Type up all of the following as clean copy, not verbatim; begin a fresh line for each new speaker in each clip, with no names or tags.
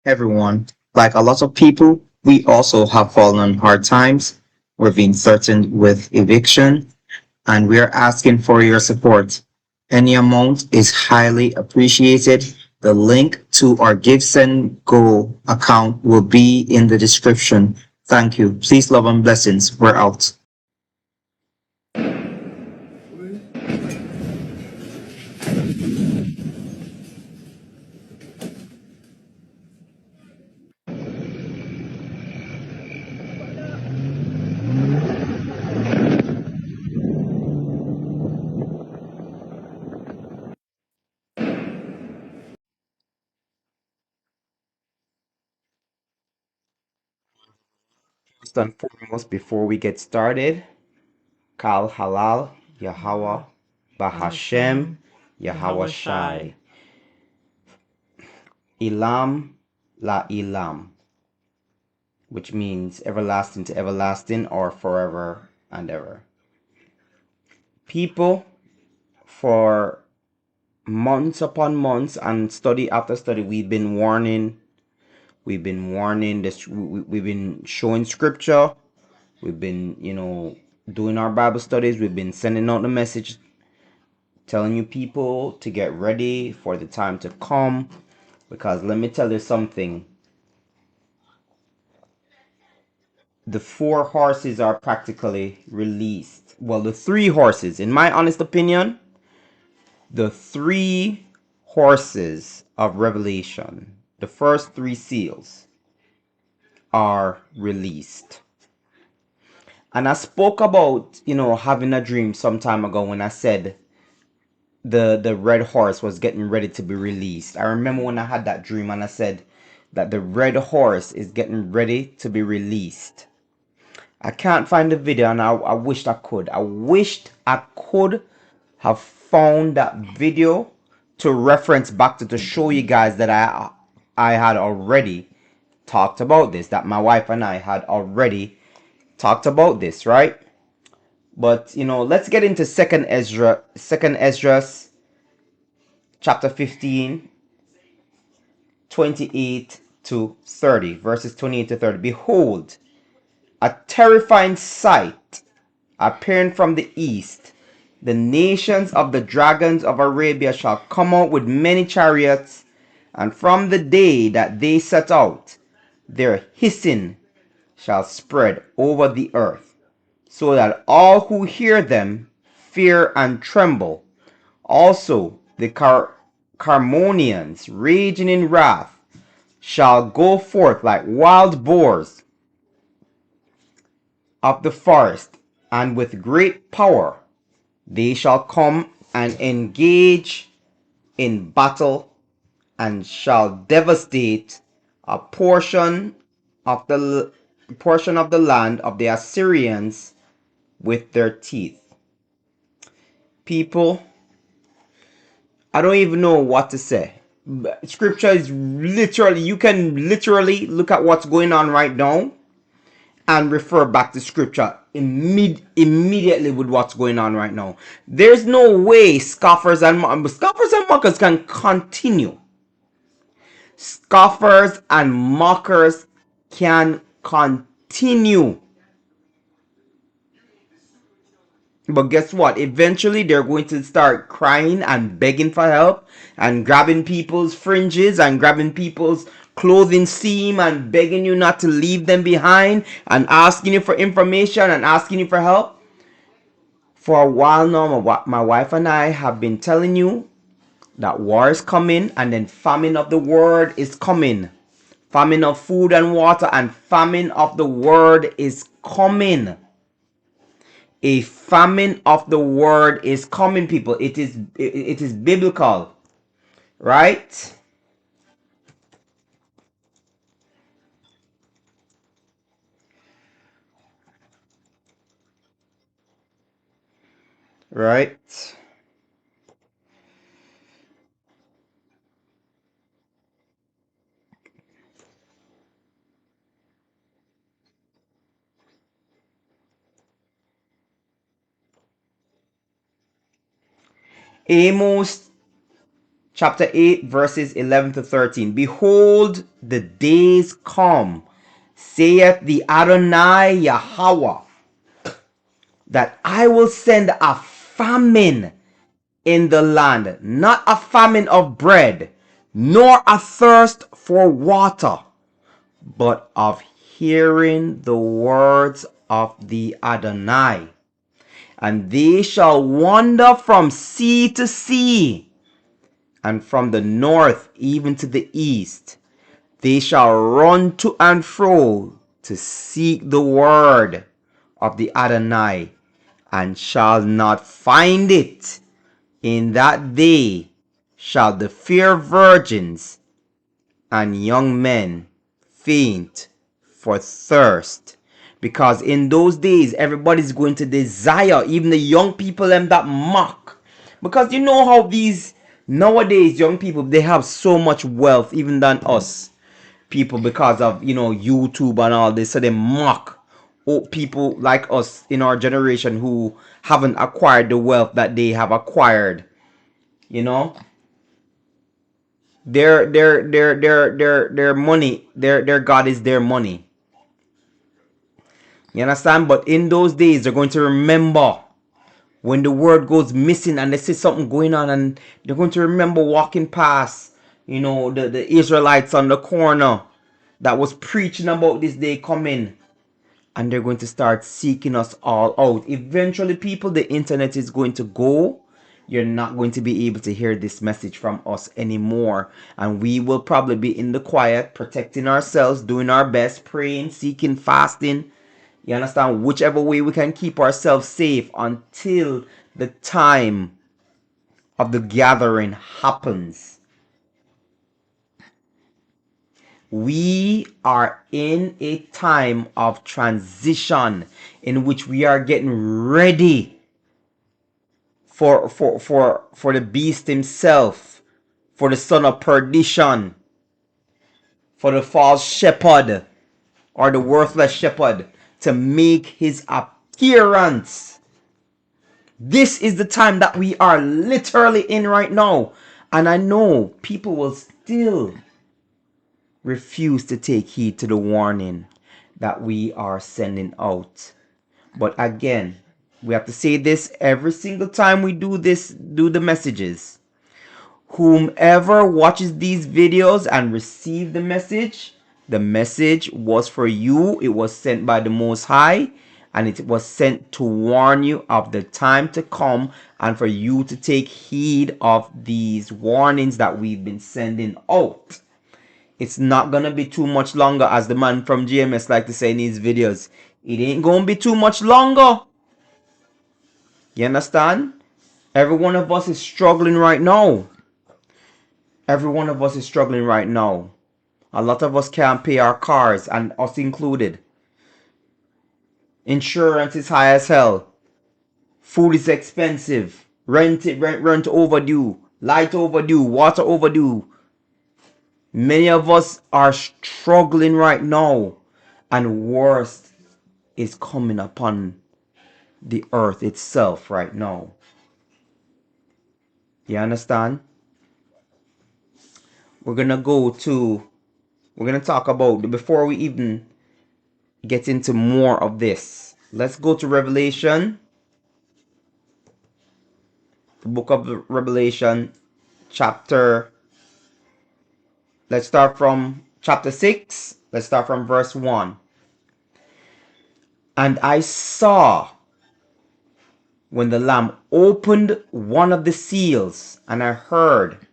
Everyone, like a lot of people, we also have fallen on hard times. We're being threatened with eviction, and we're asking for your support. Any amount is highly appreciated. The link to our Give Send Go account will be in the description. Thank you. Please love and blessings. We're out.
First and foremost, before we get started, Kal Halal, Yahweh, Bahashem, Yahweh Shai, Ilam, La Ilam, which means everlasting to everlasting or forever and ever. People, for months upon months and study after study, we've been warning this, we've been showing scripture, we've been, doing our Bible studies, we've been sending out the message telling you people to get ready for the time to come, because let me tell you something, the four horses are practically released. Well, the three horses, in my honest opinion, the three horses of Revelation, the first three seals, are released. And I spoke about, having a dream some time ago when I said the red horse was getting ready to be released. I remember when I had that dream and I said that the red horse is getting ready to be released. I can't find the video, and I wished I could. I wished I could have found that video to reference back to show you guys that I had already talked about this, that my wife and I had already talked about this, right? But let's get into second Ezra chapter 15, 28 to 30, verses 28 to 30. Behold, a terrifying sight appearing from the east. The nations of the dragons of Arabia shall come out with many chariots, and from the day that they set out, their hissing shall spread over the earth, so that all who hear them fear and tremble. Also the Carmonians, raging in wrath, shall go forth like wild boars of the forest, and with great power they shall come and engage in battle, and shall devastate a portion of the land of the Assyrians with their teeth. People, I don't even know what to say. Scripture is literally, you can literally look at what's going on right now and refer back to scripture immediately with what's going on right now. There's no way scoffers and mockers can continue. Scoffers and mockers can continue. But guess what? Eventually, they're going to start crying and begging for help and grabbing people's fringes and grabbing people's clothing seam and begging you not to leave them behind and asking you for information and asking you for help. For a while now, my wife and I have been telling you that war is coming, and then famine of the word is coming. Famine of food and water and famine of the word is coming. A famine of the word is coming, people. It is biblical, right? Right. Amos chapter 8, verses 11 to 13. Behold, the days come, saith the Adonai Yahweh, that I will send a famine in the land, not a famine of bread, nor a thirst for water, but of hearing the words of the Adonai. And they shall wander from sea to sea, and from the north even to the east. They shall run to and fro to seek the word of the Adonai, and shall not find it. In that day shall the fair virgins and young men faint for thirst. Because in those days, everybody's going to desire, even the young people them that mock. Because you know how these nowadays young people, they have so much wealth, even than us people, because of YouTube and all this. So they mock people like us in our generation who haven't acquired the wealth that they have acquired. You know, their money, their God is their money. You understand? But in those days, they're going to remember when the word goes missing and they see something going on, and they're going to remember walking past, the Israelites on the corner that was preaching about this day coming, and they're going to start seeking us all out. Eventually, people, the internet is going to go. You're not going to be able to hear this message from us anymore, and we will probably be in the quiet, protecting ourselves, doing our best, praying, seeking, fasting. You understand? Whichever way we can keep ourselves safe until the time of the gathering happens. We are in a time of transition in which we are getting ready for the beast himself, for the son of perdition, for the false shepherd or the worthless shepherd to make his appearance. This is the time that we are literally in right now. And I know people will still refuse to take heed to the warning that we are sending out. But again, we have to say this every single time we do the messages. Whomever watches these videos and receive the message was for you. It was sent by the Most High, and it was sent to warn you of the time to come, and for you to take heed of these warnings that we've been sending out. It's not gonna be too much longer, as the man from GMS like to say in his videos. It ain't gonna be too much longer. You understand? Every one of us is struggling right now. Every one of us is struggling right now. A lot of us can't pay our cars, and us included. Insurance is high as hell. Food is expensive. Rent overdue. Light overdue. Water overdue. Many of us are struggling right now, and worst is coming upon the earth itself right now. You understand? We're gonna talk about, before we even get into more of this, let's go to Revelation, the book of Revelation, let's start from chapter 6. Let's start from verse 1. And I saw when the Lamb opened one of the seals, and I heard,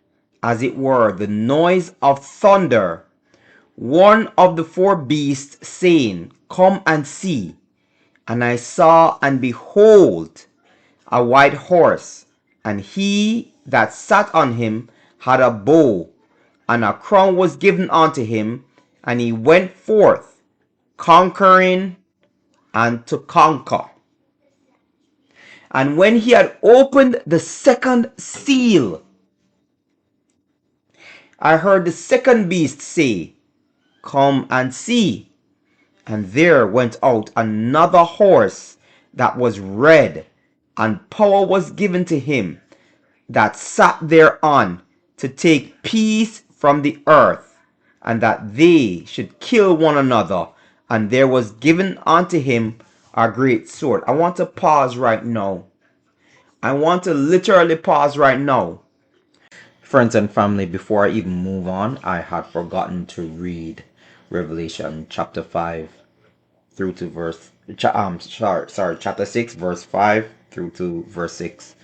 as it were, the noise of thunder, one of the four beasts saying, Come and see. And I saw, and behold, a white horse, and he that sat on him had a bow, and a crown was given unto him, and he went forth, conquering and to conquer. And when he had opened the second seal, I heard the second beast say, Come and see. And there went out another horse that was red, and power was given to him that sat thereon to take peace from the earth, and that they should kill one another. And there was given unto him a great sword. I want to pause right now. I want to literally pause right now. Friends and family, before I even move on, I had forgotten to read Revelation chapter 5 through to chapter 6, verse 5 through to verse 6.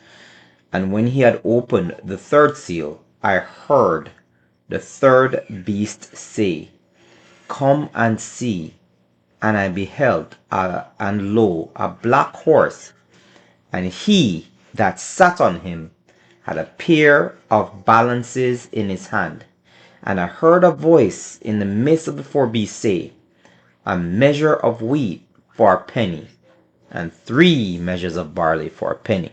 And when he had opened the third seal, I heard the third beast say, Come and see. And I beheld, and lo, a black horse, and he that sat on him had a pair of balances in his hand. And I heard a voice in the midst of the four beasts say, A measure of wheat for a penny, and 3 measures of barley for a penny.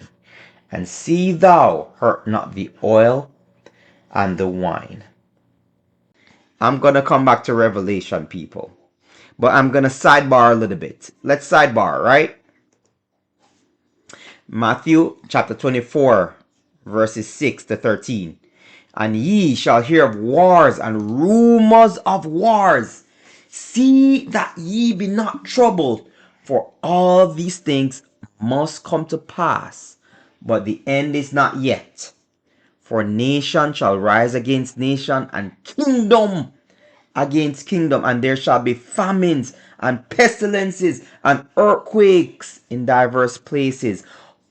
And see thou hurt not the oil and the wine. I'm going to come back to Revelation, people. But I'm going to sidebar a little bit. Let's sidebar, right? Matthew chapter 24, verses 6 to 13. And ye shall hear of wars and rumors of wars. See that ye be not troubled, for all these things must come to pass, but the end is not yet. For nation shall rise against nation, and kingdom against kingdom, and there shall be famines and pestilences and earthquakes in diverse places.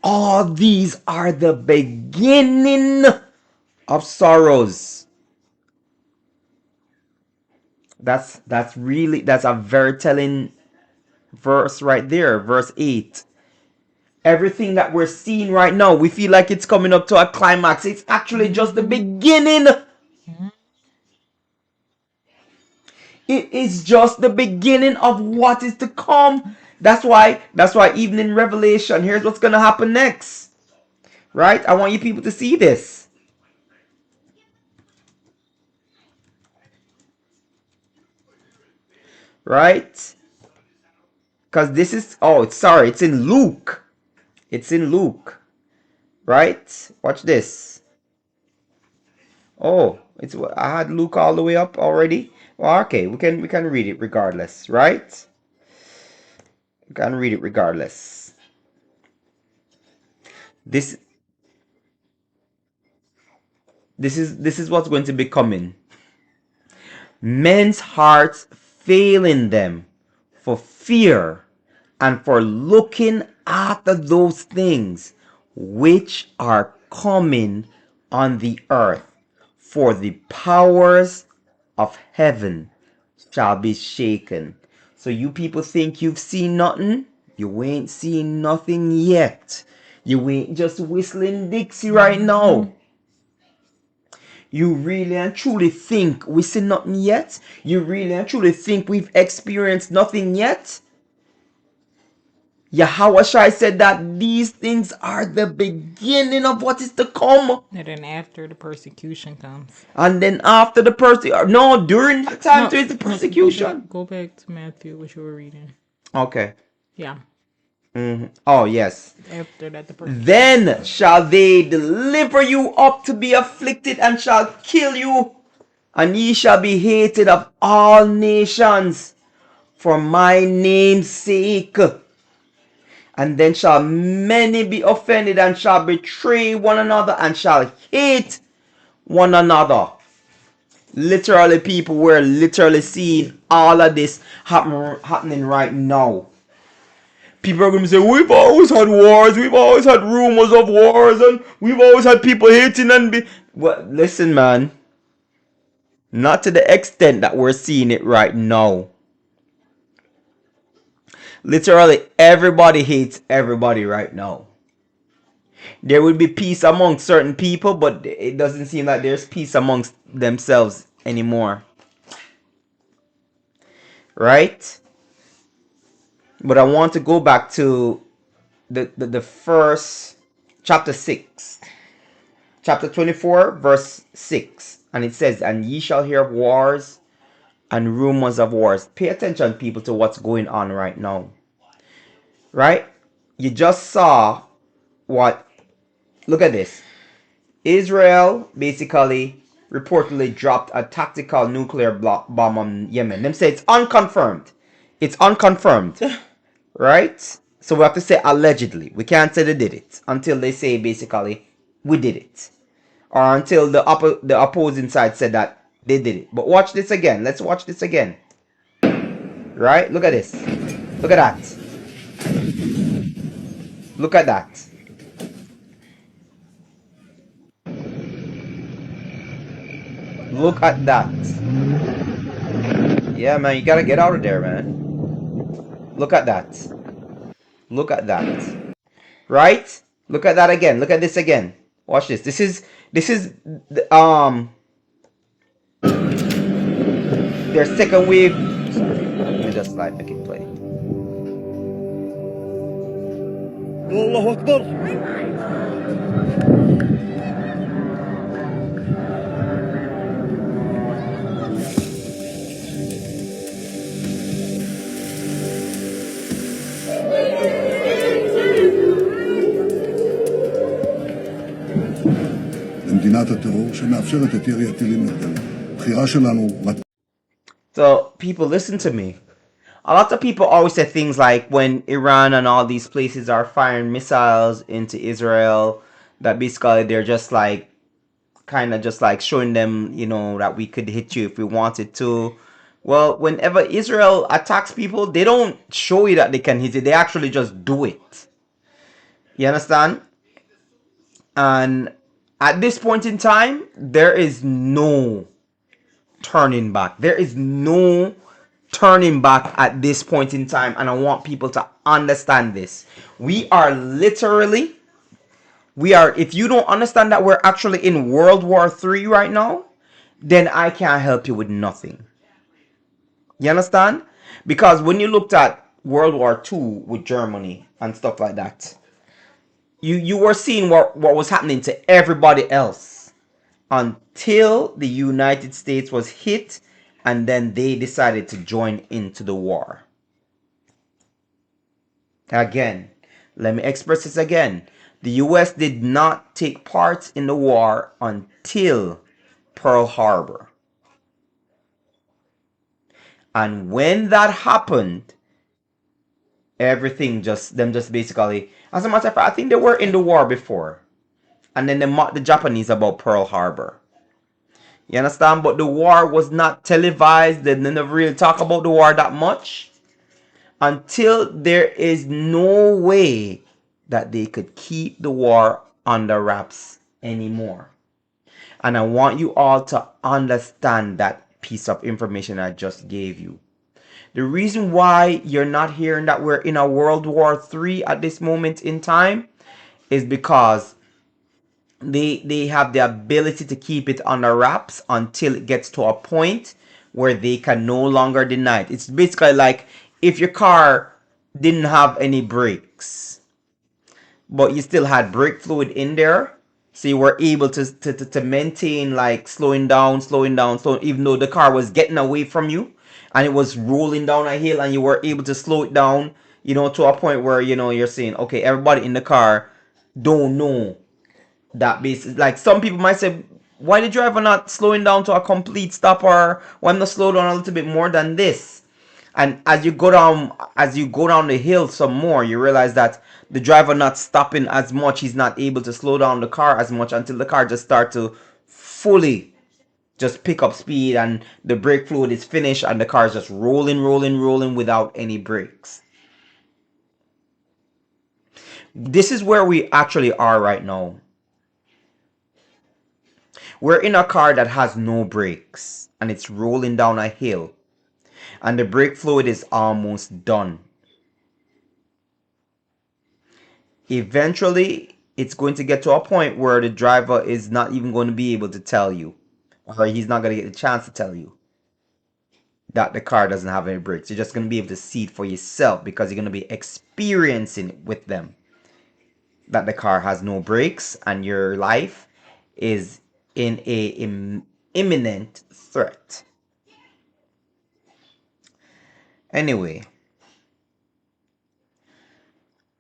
All these are the beginning of sorrows. That's a very telling verse right there, verse 8. Everything that we're seeing right now, we feel like it's coming up to a climax. It's actually just the beginning. It is just the beginning of what is to come. That's why even in Revelation, here's what's going to happen next. Right? I want you people to see this. Right? Because this is, it's in Luke. It's in Luke. Right? Watch this. Oh, I had Luke all the way up already. Well, okay, we can read it regardless, right? We can read it regardless. This is what's going to be coming. Men's hearts failing them for fear and for looking after those things which are coming on the earth. For the powers of heaven shall be shaken. So you people think you've seen nothing? You ain't seen nothing yet. You ain't just whistling Dixie right now. You really and truly think we see nothing yet? You really and truly think we've experienced nothing yet? Yahushua said that these things are the beginning of what is to come.
And then after the persecution comes.
And then after the persecution, no, during that time there is the persecution.
Go back to Matthew, what you were reading.
Okay.
Yeah.
Oh, yes.
After that, the persecution.
Then shall they deliver you up to be afflicted, and shall kill you, and ye shall be hated of all nations for my name's sake. And then shall many be offended, and shall betray one another, and shall hate one another. Literally, people, we're literally seeing all of this happening right now. People are going to say, we've always had wars, we've always had rumors of wars, and we've always had people hating and be... Well, listen, man. Not to the extent that we're seeing it right now. Literally, everybody hates everybody right now. There will be peace amongst certain people, but it doesn't seem like there's peace amongst themselves anymore. Right? But I want to go back to the first chapter 6. Chapter 24, verse 6. And it says, And ye shall hear of wars and rumors of wars. Pay attention, people, to what's going on right now. Right? You just saw what... Look at this. Israel basically reportedly dropped a tactical nuclear bomb on Yemen. Them say it's unconfirmed. It's unconfirmed, right? So we have to say allegedly. We can't say they did it until they say basically we did it, or until the opposing side said that they did it. But watch this again. Let's watch this again. Right? Look at this. Look at that. Look at that. Look at that. Yeah, man, you gotta get out of there, man. Look at that. Look at that. Right? Look at that again. Look at this again. Watch this. This is their second wave. Sorry. Let me just like make it play.
الله أكبر. למדינת הטרור שמאפשרת את ירי הטילים נגדנו. בחירה שלנו.
So people, listen to me. A lot of people always say things like when Iran and all these places are firing missiles into Israel, that basically they're just like kind of just like showing them, you know, that we could hit you if we wanted to. Well, whenever Israel attacks people, they don't show you that they can hit it. They actually just do it. You understand? And at this point in time, there is no turning back. There is no turning back at this point in time. And I want people to understand this. We are literally, if you don't understand that we're actually in World War III right now, then I can't help you with nothing. You understand? Because when you looked at World War II with Germany and stuff like that, you were seeing what was happening to everybody else until the United States was hit, and then they decided to join into the war. Again, let me express this again. The US did not take part in the war until Pearl Harbor. And when that happened, everything just basically, as a matter of fact, I think they were in the war before. And then they mocked the Japanese about Pearl Harbor. You understand? But the war was not televised. They never really talk about the war that much until there is no way that they could keep the war under wraps anymore. And I want you all to understand that piece of information I just gave you. The reason why you're not hearing that we're in a World War III at this moment in time is because they have the ability to keep it under wraps until it gets to a point where they can no longer deny it. It's basically like if your car didn't have any brakes, but you still had brake fluid in there, so you were able to maintain like slowing down, even though the car was getting away from you and it was rolling down a hill, and you were able to slow it down, you know, to a point where, you know, you're saying, okay, everybody in the car don't know that basis. Like some people might say, why the driver not slowing down to a complete stop, or why not slow down a little bit more than this? And as you go down the hill some more, you realize that the driver not stopping as much. He's not able to slow down the car as much until the car just start to fully just pick up speed, and the brake fluid is finished, and the car is just rolling without any brakes. This is where we actually are right now. We're in a car that has no brakes, and it's rolling down a hill, and the brake fluid is almost done. Eventually, it's going to get to a point where the driver is not even going to be able to tell you, or he's not going to get the chance to tell you that the car doesn't have any brakes. You're just going to be able to see it for yourself, because you're going to be experiencing it with them, that the car has no brakes and your life is in a imminent threat. Anyway,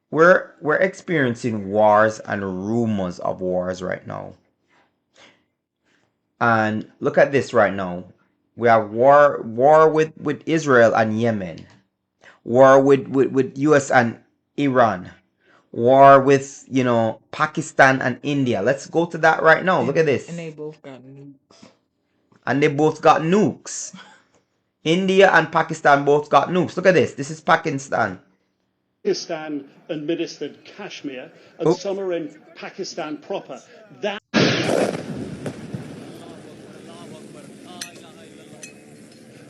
we're experiencing wars and rumors of wars right now. And look at this right now. We have war with Israel and Yemen. War with US and Iran. War with, Pakistan and India. Let's go to that right now. Look at
And
this.
they both got nukes.
And they both got nukes. India and Pakistan both got nukes. Look at this. This is Pakistan.
Pakistan administered Kashmir, and
Oh,
some are in Pakistan proper. That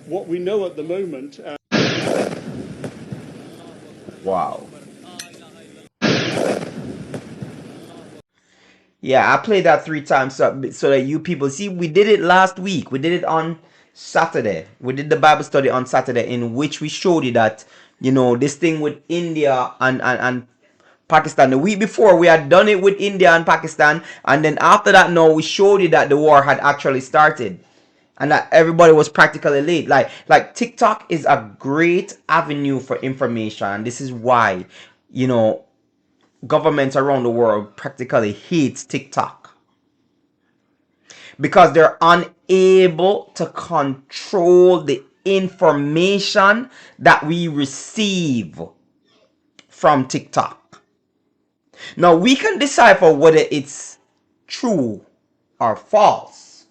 what we know at the moment.
wow. Yeah, I played that 3 times so that you people see. We did it last week. We did it on Saturday. We did the Bible study on Saturday, in which we showed you that this thing with India and Pakistan. The week before we had done it with India and Pakistan, and then after that, no, we showed you that the war had actually started, and that everybody was practically late. Like TikTok is a great avenue for information, and this is why you know governments around the world practically hates TikTok, because they're unable to control the information that we receive from TikTok. Now we can decipher whether it's true or false,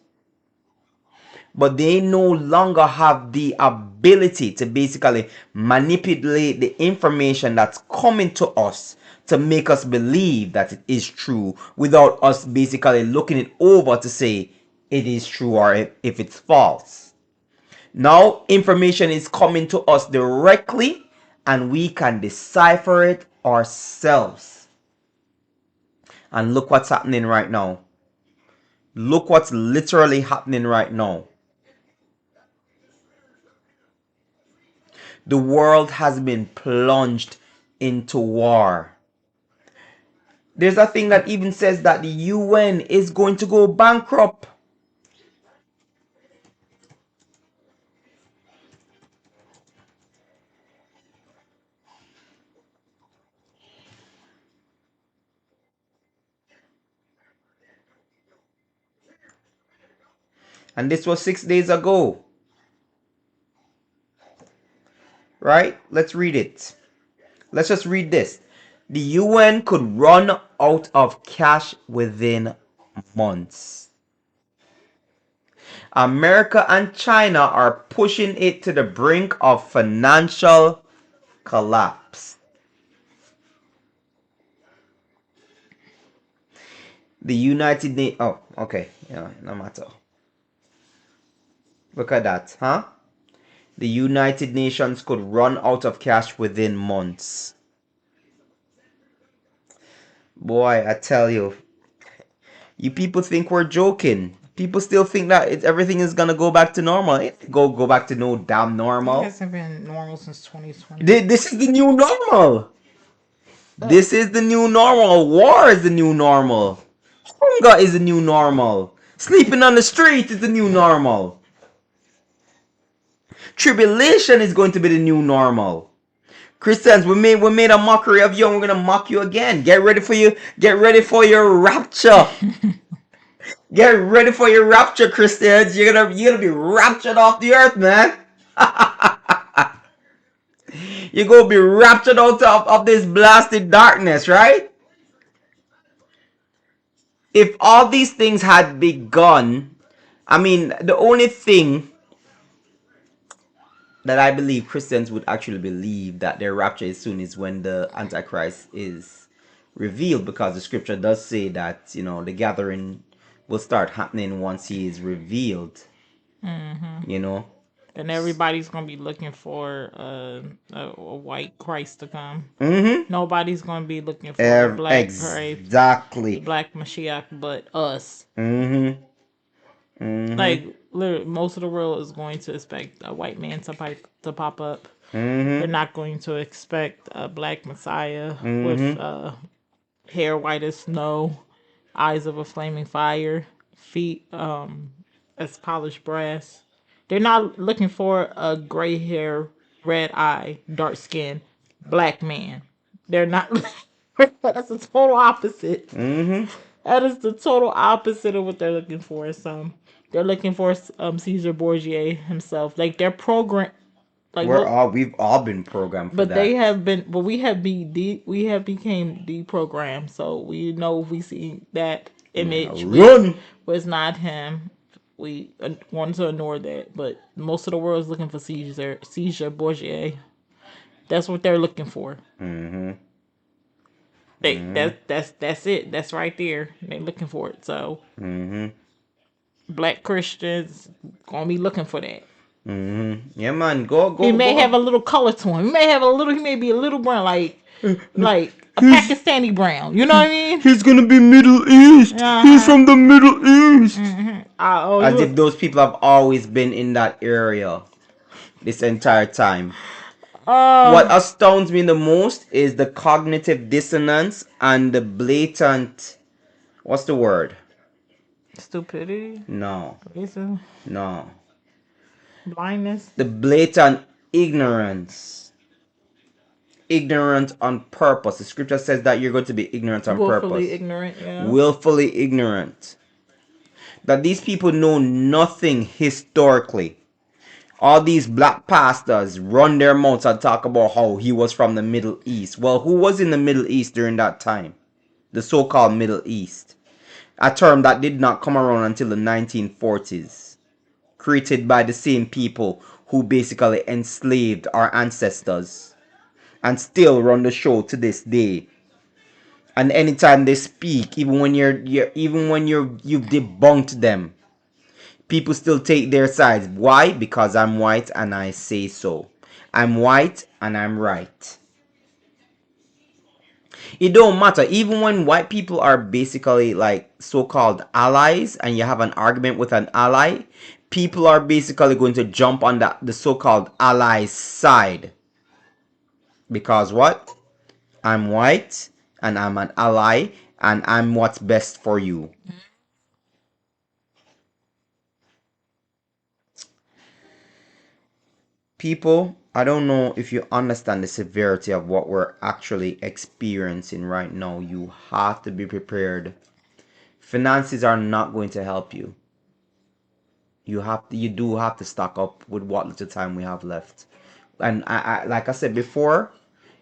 but they no longer have the ability to basically manipulate the information that's coming to us to make us believe that it is true, without us basically looking it over to say it is true or if it's false. Now information is coming to us directly, and we can decipher it ourselves. And look what's happening right now. Look what's literally happening right now. The world has been plunged into war. There's a thing that even says that the UN is going to go bankrupt. And this was 6 days ago. Right? Let's read it. Let's just read this. The UN could run out of cash within months. America and China are pushing it to the brink of financial collapse. The United Nations. Oh, okay. Yeah, no matter. Look at that, huh? The United Nations could run out of cash within months. Boy, I tell you, you people think we're joking. People still think that everything is gonna go back to normal. It go back to no damn
It
normal.
hasn't been normal since 2020.
This is the new normal. This is the new normal. War is the new normal. Hunger is the new normal. Sleeping on the street is the new normal. Tribulation is going to be the new normal. Christians, we made a mockery of you, and we're gonna mock you again. Get ready for you. Get ready for your rapture. Get ready for your rapture, Christians. You're gonna be raptured off the earth, man. You're gonna be raptured out of this blasted darkness, right? If all these things had begun, I mean, the only thing that I believe Christians would actually believe that their rapture is soon is when the Antichrist is revealed, because the scripture does say that the gathering will start happening once he is revealed.
Mm-hmm.
You know.
And everybody's gonna be looking for a white Christ to come.
Mm-hmm.
Nobody's gonna be looking for the black Christ, the
Exactly.
black Mashiach, but us.
Mm-hmm. Mm-hmm.
Like literally, most of the world is going to expect a white man to pop up. They're
Mm-hmm.
not going to expect a black Messiah with
Mm-hmm.
hair white as snow, eyes of a flaming fire, feet as polished brass. They're not looking for a gray hair, red eye, dark skin, black man. They're not. That's the total opposite.
Mm-hmm.
That is the total opposite of what they're looking for. So They're looking for Caesar Borgia himself. Like their program, like what?
We've all been programmed for
But they
that.
have been. But we have became deprogrammed. So we know if we see that
Yeah,
image, which
run.
was not him. We want to ignore that. But most of the world is looking for Caesar Borgia. That's what they're looking for.
Mm-hmm.
That's it. That's right there. They're looking for it. So
Mm-hmm.
black Christians gonna be looking for that.
Mm-hmm. Yeah, man. Go,
He
go,
may have a
go.
little color to him. He may have a little. He may be a little brown, like a
He's
Pakistani brown. You know what I mean?
he's gonna be Middle East. He's
Uh-huh.
from the Middle East.
Oh,
As if
look.
those people have always been in that area this entire time. What
Oh,
astounds me the most is the cognitive dissonance and the blatant. What's the word?
stupidity.
No,
Racism.
no.
Blindness.
The blatant ignorance. Ignorant on purpose. The scripture says that you're going to be ignorant on
Willfully
purpose.
ignorant. Yeah.
Willfully ignorant. That these people know nothing historically. All these black pastors run their mouths and talk about how he was from the Middle East. Well, who was in the Middle East during that time? The so-called Middle East. A term that did not come around until the 1940s. Created by the same people who basically enslaved our ancestors. And still run the show to this day. And anytime they speak, even when you've debunked them, people still take their sides. Why? Because I'm white and I say so. I'm white and I'm right. It don't matter. Even when white people are basically like so-called allies and you have an argument with an ally, people are basically going to jump on the so-called allies side. Because what? I'm white and I'm an ally and I'm what's best for you. People, I don't know if you understand the severity of what we're actually experiencing right now. You have to be prepared. Finances are not going to help you. You do have to stock up with what little time we have left. And like I said before,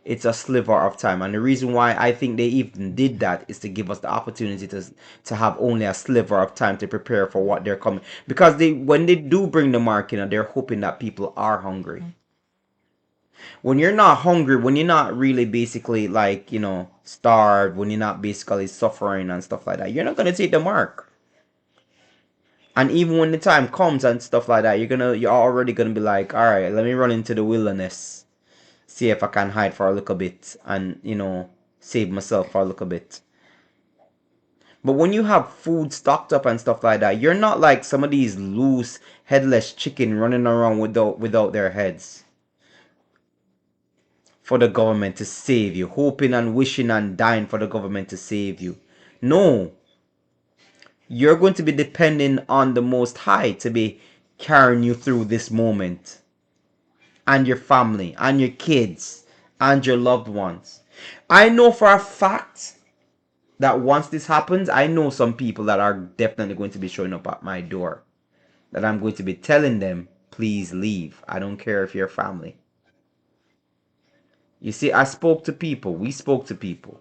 it's a sliver of time. And the reason why I think they even did that is to give us the opportunity to have only a sliver of time to prepare for what they're coming. Because when they do bring the mark in, they're hoping that people are hungry. When you're not hungry, when you're not really basically like, starved, when you're not basically suffering and stuff like that, you're not gonna take the mark. And even when the time comes and stuff like that, you're already gonna be like, all right, let me run into the wilderness, see if I can hide for a little bit, and save myself for a little bit. But when you have food stocked up and stuff like that, you're not like some of these loose, headless chicken running around without their heads for the government to save you, hoping and wishing and dying for the government to save you. No, you're going to be depending on the Most High to be carrying you through this moment, and your family, and your kids, and your loved ones. I know for a fact that once this happens, I know some people that are definitely going to be showing up at my door. That I'm going to be telling them, please leave. I don't care if you're family. You see, I spoke to people. We spoke to people.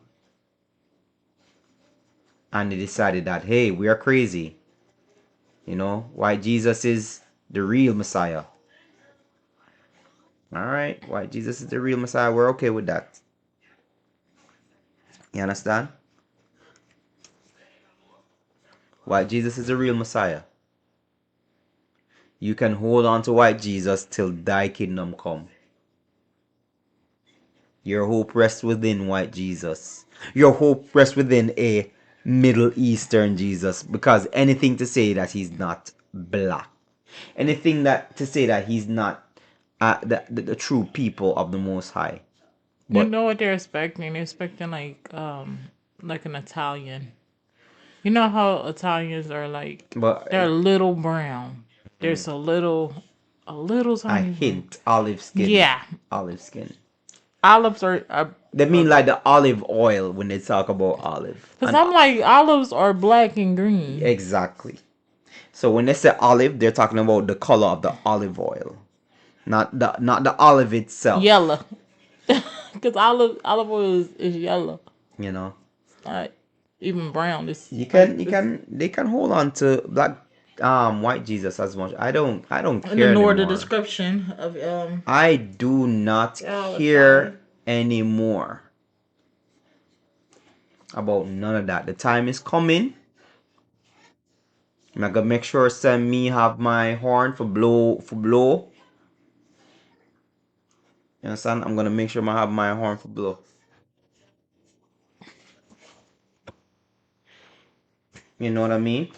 And they decided that, hey, we are crazy. Why Jesus is the real Messiah. Alright, why Jesus is the real Messiah, we're okay with that. You understand? Why Jesus is the real Messiah. You can hold on to white Jesus till thy kingdom come. Your hope rests within white Jesus. Your hope rests within a Middle Eastern Jesus. Because anything to say that he's not black, anything to say that he's not the true people of the Most High.
You
But
know what they're expecting? They're expecting like an Italian. You know how Italians are like
but
they're a little brown. There's a little
a
tiny brown.
hint, olive skin,
Yeah.
olive skin.
Olives are
They mean like the olive oil when they talk about olive.
because I'm like olives are black and green.
Exactly. So when they say olive, they're talking about the color of the olive oil, not the olive itself.
Yellow. Because olive oil is yellow.
You know,
Not even brown. It's
you
like
can you
it's
can they can hold on to black white Jesus as much. I don't
in the
care
Nor the
anymore.
description of
I do not
Malachi.
care anymore about none of that. The time is coming. I'm gonna make sure send me have my horn for blow. You understand? I'm gonna make sure I have my horn for blow. You know what I mean?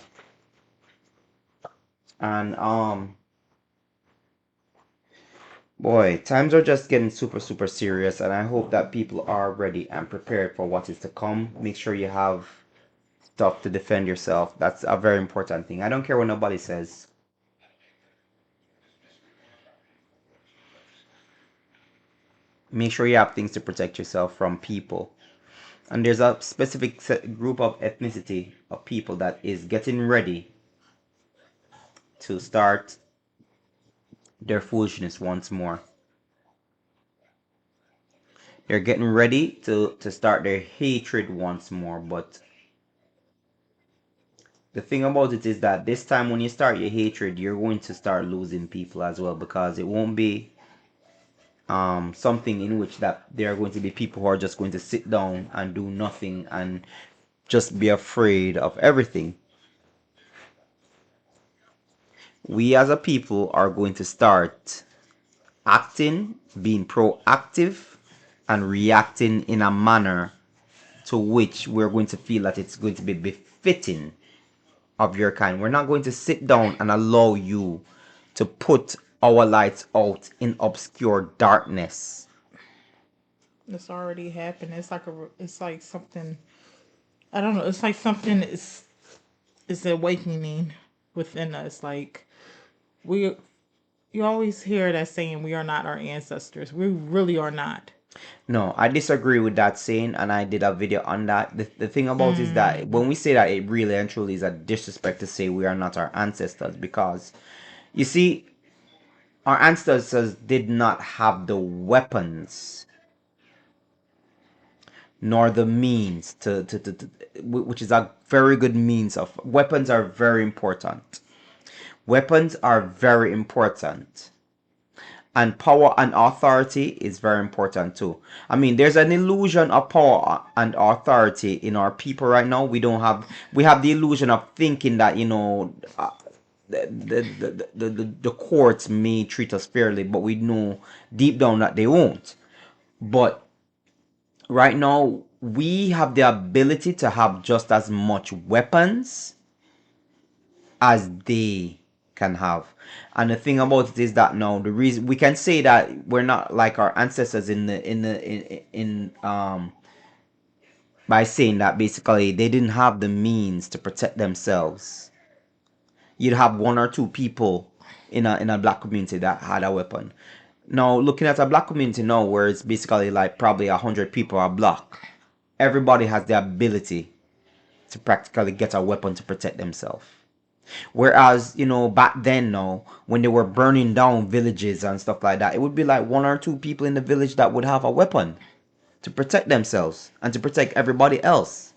And boy, times are just getting super super serious, and I hope that people are ready and prepared for what is to come. Make sure you have stuff to defend yourself. That's a very important thing. I don't care what nobody says. Make sure you have things to protect yourself from people. And there's a specific group of ethnicity of people that is getting ready to start their foolishness once more. They're getting ready to start their hatred once more. But the thing about it is that this time when you start your hatred, you're going to start losing people as well, because it won't be something in which that there are going to be people who are just going to sit down and do nothing and just be afraid of everything. We as a people are going to start acting, being proactive, and reacting in a manner to which we're going to feel that it's going to be befitting of your kind. We're not going to sit down and allow you to put our lights out in obscure darkness.
It's already happened. It's like something. I don't know. It's like something is awakening within us. Like we, you always hear that saying, "We are not our ancestors." We really are not.
No, I disagree with that saying, and I did a video on that. The thing about is that when we say that, it really and truly is a disrespect to say we are not our ancestors, because you see, our ancestors did not have the weapons nor the means which is a very good means of weapons are very important. Weapons are very important. And power and authority is very important too. I mean, there's an illusion of power and authority in our people right now. We have the illusion of thinking that, the courts may treat us fairly, but we know deep down that they won't. But right now, we have the ability to have just as much weapons as they can have. And the thing about it is that now the reason we can say that we're not like our ancestors in by saying that basically they didn't have the means to protect themselves. You'd have one or two people in a black community that had a weapon. Now looking at a black community now where it's basically like probably 100 people a block, everybody has the ability to practically get a weapon to protect themselves. Whereas, back then, no, when they were burning down villages and stuff like that, it would be like one or two people in the village that would have a weapon to protect themselves and to protect everybody else.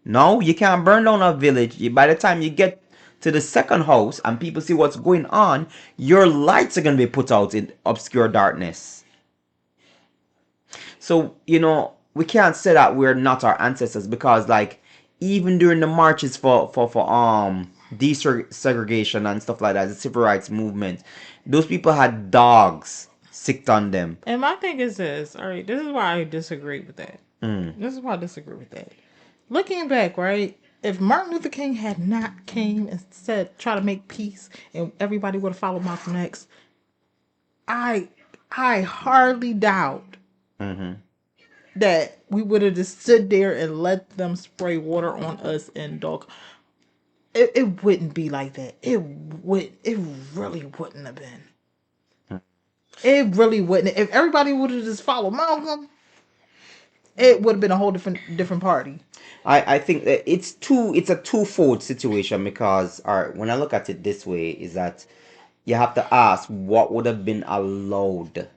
No, you can't burn down a village. By the time you get to the second house and people see what's going on, your lights are going to be put out in obscure darkness. So, we can't say that we're not our ancestors, because like even during the marches for desegregation and stuff like that, the civil rights movement, those people had dogs sicked on them.
And my thing is this. All right, this is why I disagree with that. This is why I disagree with that. Looking back, right? If Martin Luther King had not came and said try to make peace, and everybody would have followed Malcolm X, I I hardly doubt that we would have just stood there and let them spray water on us and dog. It wouldn't be like that. It really wouldn't have been. It really wouldn't. If everybody would have just followed Malcolm, it would have been a whole different party.
I think that it's a twofold situation because all right, when I look at it this way is that you have to ask what would have been allowed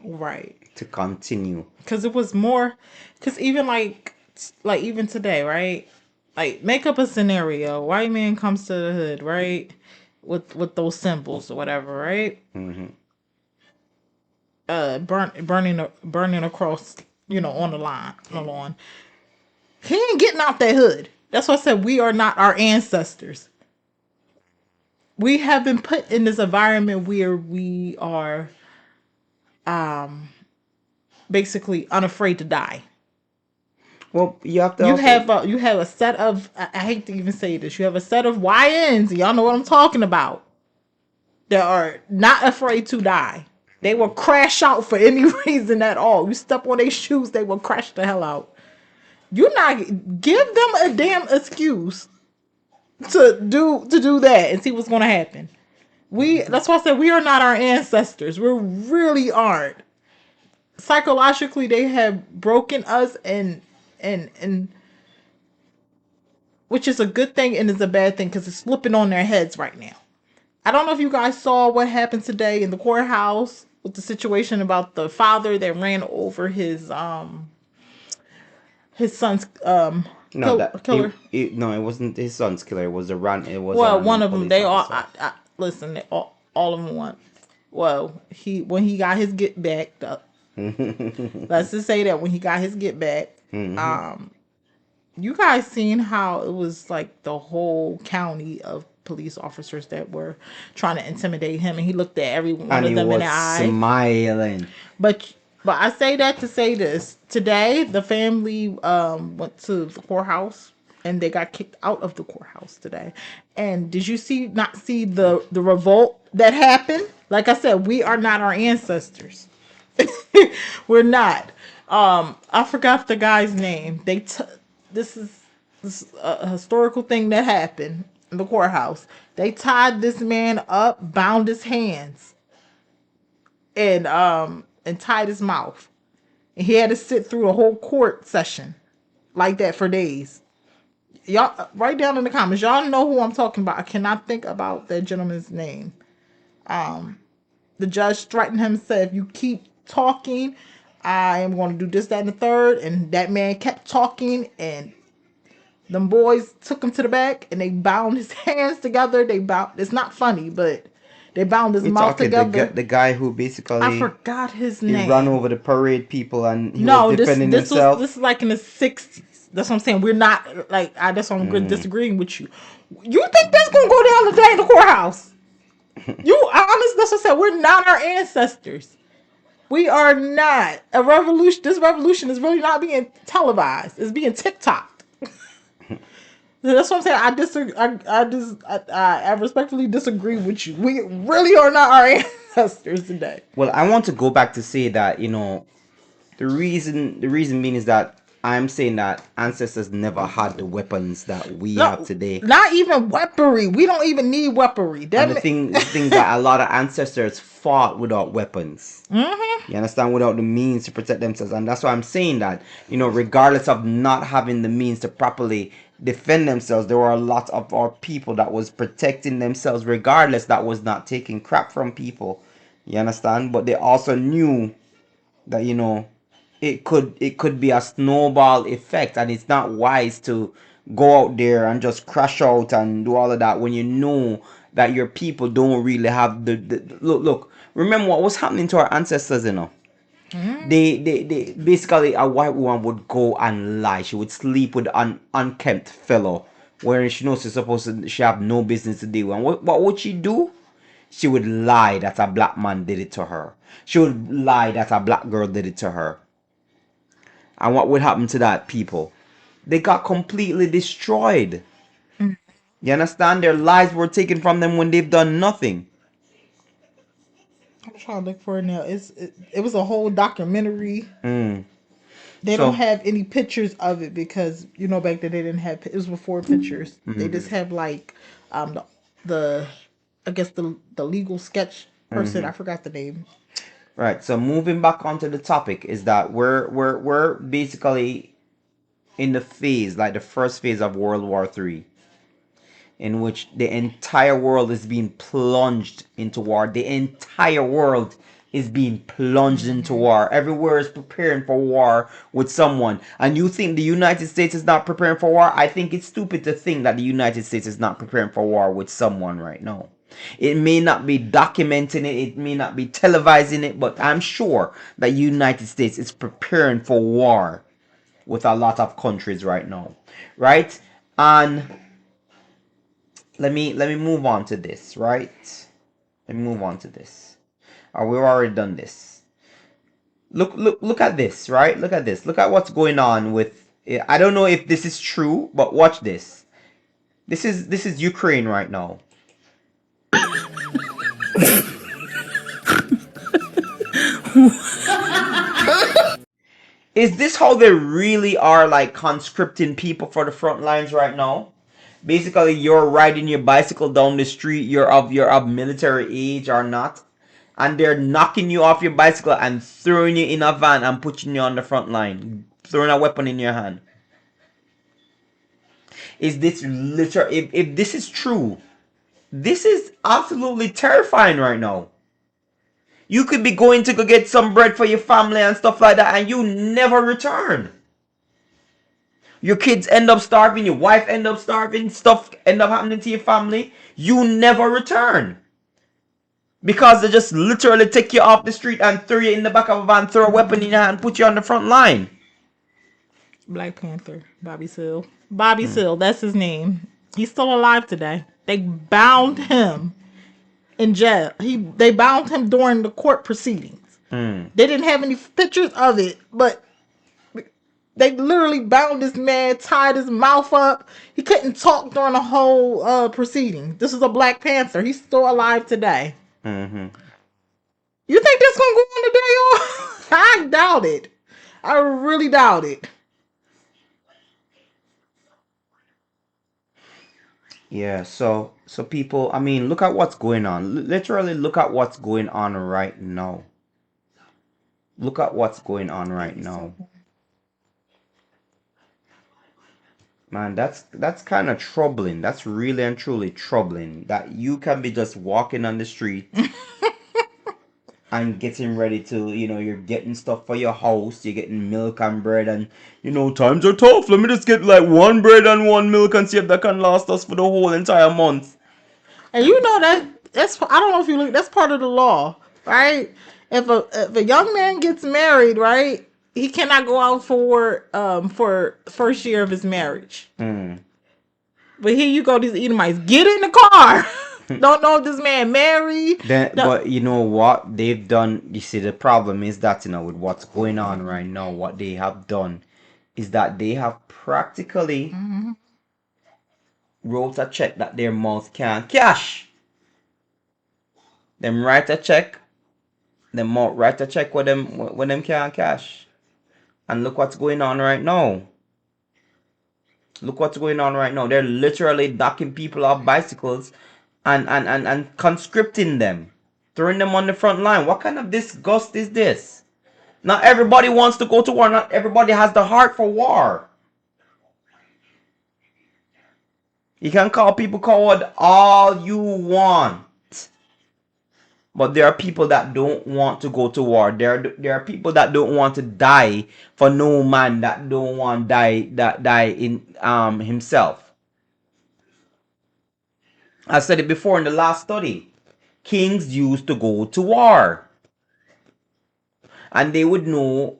Right.
to continue.
Because it was more. Because even like even today, right? Like make up a scenario. White man comes to the hood, right? With those symbols or whatever, right?
Hmm.
Burning across, on the line, on the lawn. He ain't getting out that hood. That's why I said we are not our ancestors. We have been put in this environment where we are basically unafraid to die.
Well, you have to
You
also
have a set of I hate to even say this. You have a set of YNs. Y'all know what I'm talking about. That are not afraid to die. They will crash out for any reason at all. You step on their shoes, they will crash the hell out. You not give them a damn excuse to do that and see what's gonna happen. That's why I said we are not our ancestors. We really aren't. Psychologically, they have broken us and which is a good thing and is a bad thing because it's flipping on their heads right now. I don't know if you guys saw what happened today in the courthouse with the situation about the father that ran over his son's
no that
killer.
no, it wasn't his son's killer. It was a
Well, one
random
of them.
police
They all.
officer.
Listen. All of them want. Well, when he got his get back. Let's just say that when he got his get back,
Hmm.
you guys seen how it was like the whole county of police officers that were trying to intimidate him, and he looked at every one
And
of
he
them in the
was
eye.
smiling.
But I say that to say this. Today the family went to the courthouse and they got kicked out of the courthouse today. And did you not see the revolt that happened? Like I said, we are not our ancestors. We're not. I forgot the guy's name. This is a historical thing that happened in the courthouse. They tied this man up, bound his hands, and tied his mouth. And he had to sit through a whole court session like that for days. Y'all write down in the comments. Y'all know who I'm talking about. I cannot think about that gentleman's name. The judge threatened him, said, if you keep talking, I am going to do this, that, and the third. And that man kept talking, and them boys took him to the back and they bound his hands together. It's not funny, but they bound his
You're
mouth
talking
together.
the guy who
I
basically
forgot his
he ran
name.
over the parade people and he was
No, this
defending
this was
himself.
this is like in the 60s. That's what I'm saying. We're not like that's why I'm disagreeing with you. You think that's gonna go down today in the courthouse? You honest? That's what I said. We're not our ancestors. We are not a revolution. This revolution is really not being televised. It's being TikToked. That's what I'm saying. I disagree. I respectfully disagree with you. We really are not our ancestors today.
Well, I want to go back to say that the reason being is that I'm saying that ancestors never had the weapons that we have
No,
today.
not even weaponry. We don't even need weaponry.
And the thing is that a lot of ancestors fought without weapons. You understand? Without the means to protect themselves. And that's why I'm saying that, regardless of not having the means to properly defend themselves, there were a lot of our people that was protecting themselves regardless, that was not taking crap from people. You understand? But they also knew that it could be a snowball effect, and it's not wise to go out there and just crash out and do all of that when you know that your people don't really have the look. Remember what was happening to our ancestors, they basically, a white woman would go and lie. She would sleep with an unkempt fellow where she knows she have no business to do. And what would she do? She would lie that a black man did it to her. She would lie that a black girl did it to her. And what would happen to that people? They got completely destroyed. You understand? Their lives were taken from them when they've done nothing.
I'm trying to look for it now. It was a whole documentary.
Mm.
They don't
So,
have any pictures of it because back then they didn't have. It was before pictures. They just have like the I guess the legal sketch person. I forgot the name.
Right. So moving back onto the topic is that we're basically in the phase, like the first phase of World War III, in which the entire world is being plunged into war. The entire world is being plunged into war. Everywhere is preparing for war with someone. And you think the United States is not preparing for war? I think it's stupid to think that the United States is not preparing for war with someone right now. It may not be documenting it, it may not be televising it, but I'm sure that United States is preparing for war with a lot of countries right now. Right? And let me move on to this, right? Let me move on to this. We've already done this. Look at this, right? Look at this. Look at what's going on with. I don't know if this is true, but watch this. This is Ukraine right now. Is this how they really are, like conscripting people for the front lines right now? Basically, you're riding your bicycle down the street. You're of military age or not, and they're knocking you off your bicycle and throwing you in a van and putting you on the front line, throwing a weapon in your hand. Is this literal? If this is true, this is absolutely terrifying right now. You could be going to go get some bread for your family and stuff like that, and you never return. Your kids end up starving, your wife end up starving, stuff end up happening to your family. You never return. Because they just literally take you off the street and throw you in the back of a van, throw a weapon in your hand, put you on the front line.
Black Panther, Bobby Seale. Bobby Seale, that's his name. He's still alive today. They bound him in jail. They bound him during the court proceedings. They didn't have any pictures of it, but they literally bound this man, tied his mouth up. He couldn't talk during the whole proceeding. This is a Black Panther. He's still alive today.
Mm-hmm.
You think that's gonna go on today, y'all? I doubt it. I really doubt it.
Yeah, so people, I mean, look at what's going on. Literally look at what's going on right now. Look at what's going on right now. Man, that's kind of troubling. That's really and truly troubling that you can be just walking on the street and getting ready to, you're getting stuff for your house, you're getting milk and bread, and times are tough. Let me just get like one bread and one milk and see if that can last us for the whole entire month.
And you know that's I don't know if you look, that's part of the law, right? If a young man gets married, right, he cannot go out for first year of his marriage. But here you go, these Edomites, get in the car. Don't know if this man married.
But you know what they've done? You see, the problem is that with what's going on right now, what they have done is that they have practically wrote a check that their mouth can't cash. Them write a check, them mouth write a check with them when them can't cash. And look what's going on right now. Look what's going on right now. They're literally docking people off bicycles and conscripting them, throwing them on the front line. What kind of disgust is this? Not everybody wants to go to war. Not everybody has the heart for war. You can call people coward all you want. But there are people that don't want to go to war. There are people that don't want to die for no man that don't want die in himself. I said it before in the last study. Kings used to go to war. And they would know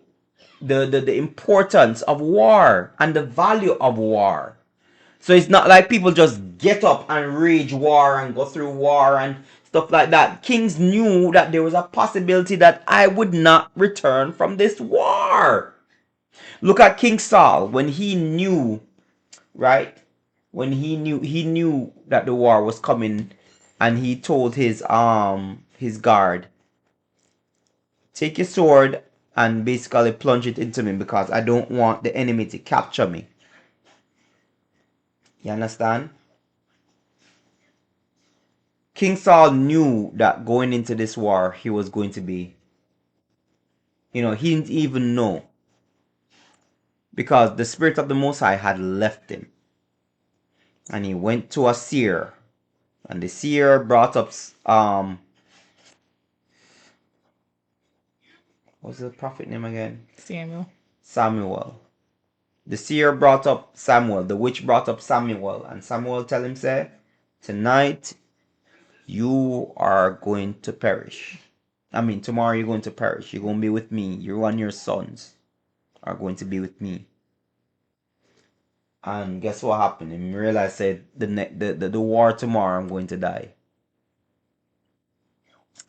the importance of war and the value of war. So it's not like people just get up and rage war and go through war and stuff like that. Kings knew that there was a possibility that I would not return from this war. Look at King Saul when he knew, right? When he knew that the war was coming, and he told his guard, take your sword and basically plunge it into me because I don't want the enemy to capture me. You understand? King Saul knew that going into this war he was going to be He didn't even know, because the Spirit of the Most High had left him. And he went to a seer, and the seer brought up what's the prophet name again?
Samuel.
Samuel. The seer brought up Samuel. The witch brought up Samuel, and Samuel tell him, say, tonight you are going to perish. I mean, tomorrow you're going to perish. You're going to be with me. You and your sons are going to be with me. And guess what happened? He realized, said, the war tomorrow, I'm going to die.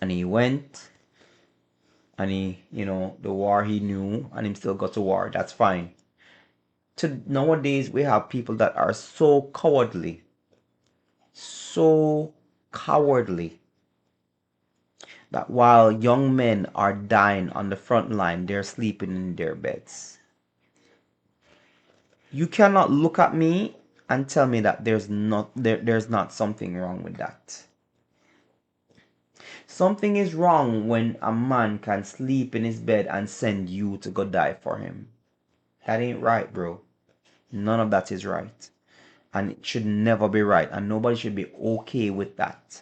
And he went, and the war he knew, and him still got to war. That's fine. Nowadays, we have people that are so cowardly, that while young men are dying on the front line, they're sleeping in their beds. You cannot look at me and tell me that there's not something wrong with that. Something is wrong when a man can sleep in his bed and send you to go die for him. That ain't right, bro. None of that is right. And it should never be right. And nobody should be okay with that.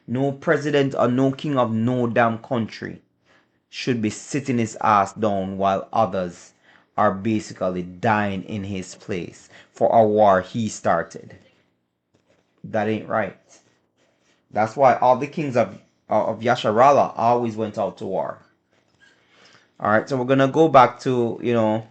No president or no king of no damn country should be sitting his ass down while others are basically dying in his place for a war he started. That ain't right. That's why all the kings of Yasharala always went out to war. Alright, so we're gonna go back to,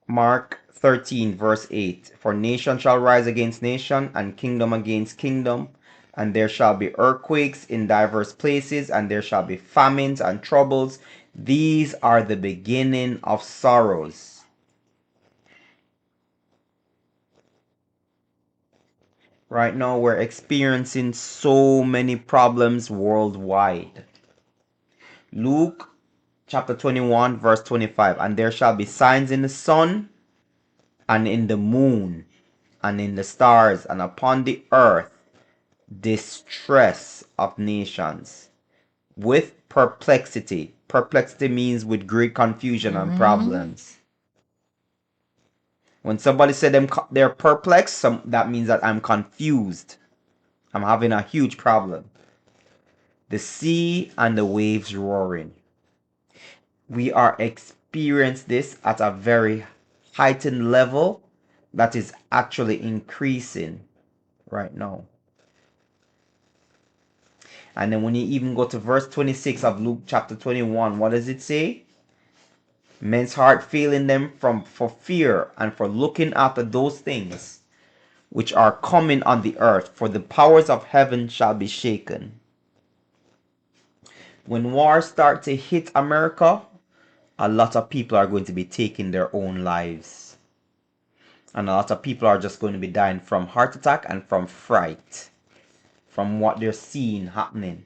Mark 13 verse 8. For nation shall rise against nation, and kingdom against kingdom, and there shall be earthquakes in diverse places, and there shall be famines and troubles. These are the beginning of sorrows. Right now we're experiencing so many problems worldwide. Luke chapter 21 verse 25. And there shall be signs in the sun, and in the moon, and in the stars, and upon the earth, distress of nations, with perplexity. Perplexity means with great confusion and problems. When somebody said they're perplexed, that means that I'm confused. I'm having a huge problem. The sea and the waves roaring. We are experiencing this at a very heightened level that is actually increasing right now. And then when you even go to verse 26 of Luke chapter 21, what does it say? Men's heart failing them for fear and for looking after those things which are coming on the earth, for the powers of heaven shall be shaken. When wars start to hit America, a lot of people are going to be taking their own lives. And a lot of people are just going to be dying from heart attack and from fright, from what they're seeing happening.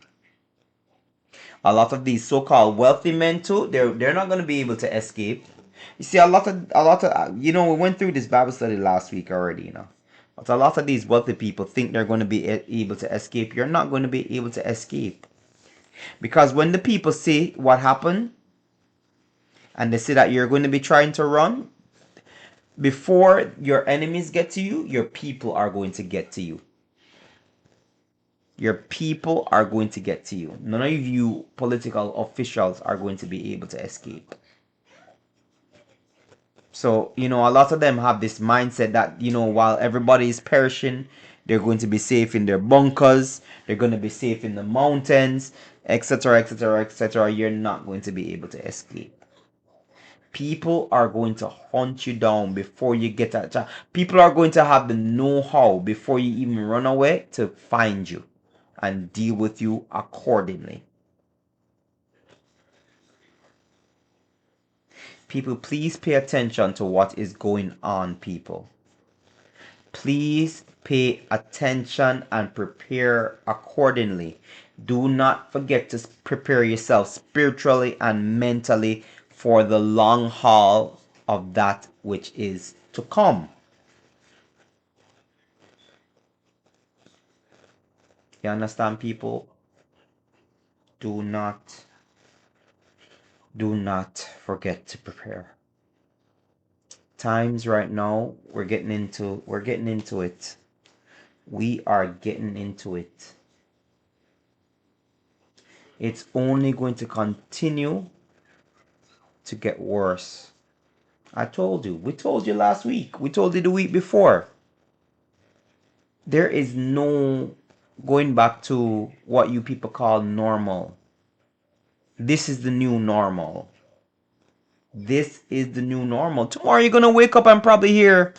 A lot of these so-called wealthy men too, they're not going to be able to escape. You see, a lot of we went through this Bible study last week already, but a lot of these wealthy people think they're going to be able to escape. You're not going to be able to escape, because when the people see what happened and they see that you're going to be trying to run, before your enemies get to you, your people are going to get to you. Your people are going to get to you. None of you political officials are going to be able to escape. So, a lot of them have this mindset that, while everybody is perishing, they're going to be safe in their bunkers, they're going to be safe in the mountains, etc., etc., etc. You're not going to be able to escape. People are going to hunt you down before you get that chance. People are going to have the know-how before you even run away to find you and deal with you accordingly. People, please pay attention to what is going on, people. Please pay attention and prepare accordingly. Do not forget to prepare yourself spiritually and mentally for the long haul of that which is to come. You understand, people? Do not forget to prepare. Times right now, we're getting into it. We are getting into it. It's only going to continue to get worse. I told you. We told you last week. We told you the week before. There is no going back to what you people call normal. This is the new normal. This is the new normal. Tomorrow you're gonna wake up and probably hear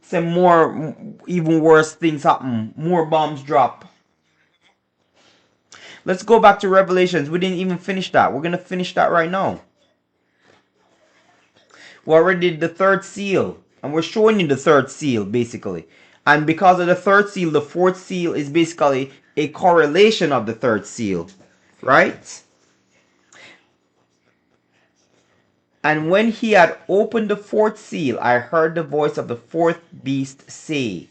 some more, even worse things happen. More bombs drop. Let's go back to Revelations. We didn't even finish that. We're gonna finish that right now. We already did the third seal, and we're showing you the third seal basically. And because of the third seal, the fourth seal is basically a correlation of the third seal, right? And when he had opened the fourth seal, I heard the voice of the fourth beast say,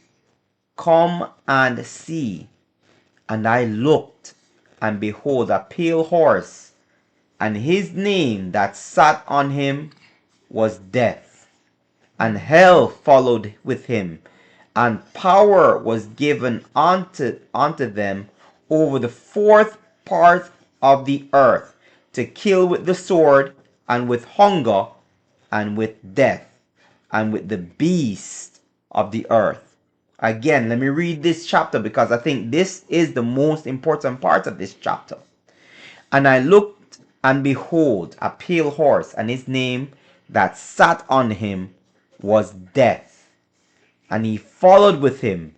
"Come and see." And I looked, and behold, a pale horse, and his name that sat on him was Death, and hell followed with him, and power was given unto them over the fourth part of the earth, to kill with the sword, and with hunger, and with death, and with the beast of the earth. Again, let me read this chapter because I think this is the most important part of this chapter. And I looked, and behold, a pale horse, and his name that sat on him was Death, and he followed with him,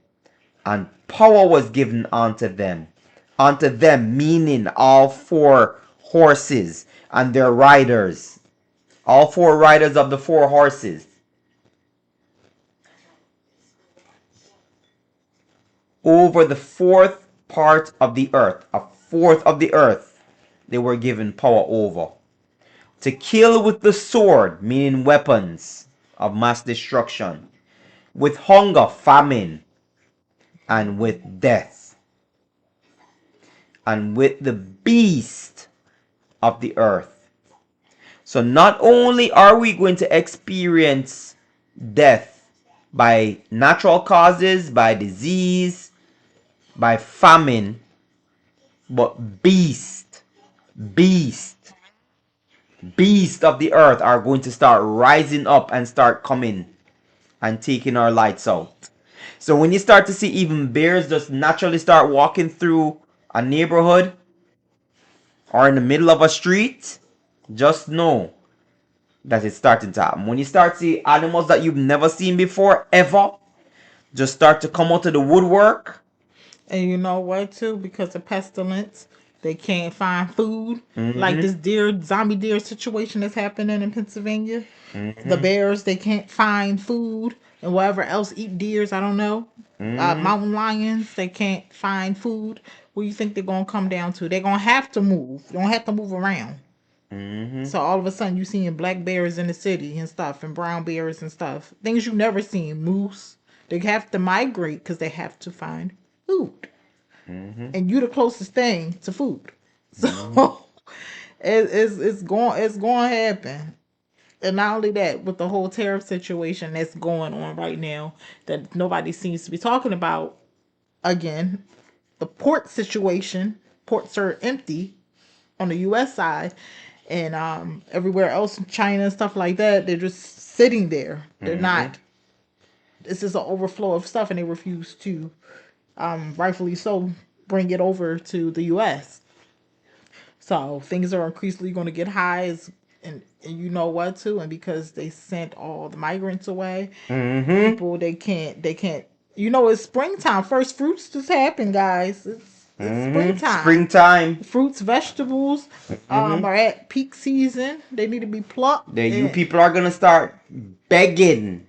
and power was given unto them. Unto them, meaning all four horses and their riders. All four riders of the four horses. Over the fourth part of the earth. A fourth of the earth they were given power over. To kill with the sword, meaning weapons of mass destruction. With hunger, famine, and with death. And with the beast of the earth. So not only are we going to experience death by natural causes, by disease, by famine, but beast of the earth are going to start rising up and start coming and taking our lights out. So when you start to see even bears just naturally start walking through a neighborhood or in the middle of a street, just know that it's starting to happen. When you start to see animals that you've never seen before, ever, just start to come out of the woodwork.
And you know what too? Because of pestilence, they can't find food. Like this zombie deer situation that's happening in Pennsylvania. The bears, they can't find food, and whatever else eat deers, I don't know. Mountain lions, they can't find food. What do you think they're gonna come down to? They're gonna have to move. They're gonna have to move around. So all of a sudden you seeing black bears in the city and stuff, and brown bears and stuff. Things you never seen. Moose. They have to migrate because they have to find food. And you the closest thing to food. So it's going to happen. And not only that, with the whole tariff situation that's going on right now that nobody seems to be talking about, again, the port situation, ports are empty on the US side, and everywhere else in China and stuff like that, they're just sitting there. They're not, this is an overflow of stuff, and they refuse to, rightfully so, bring it over to the US. So things are increasingly going to get high, and you know what too, and because they sent all the migrants away, people they can't. You know, it's springtime. First fruits just happened, guys. It's springtime.
Springtime.
Fruits, vegetables, are at peak season. They need to be plucked.
You people are gonna start begging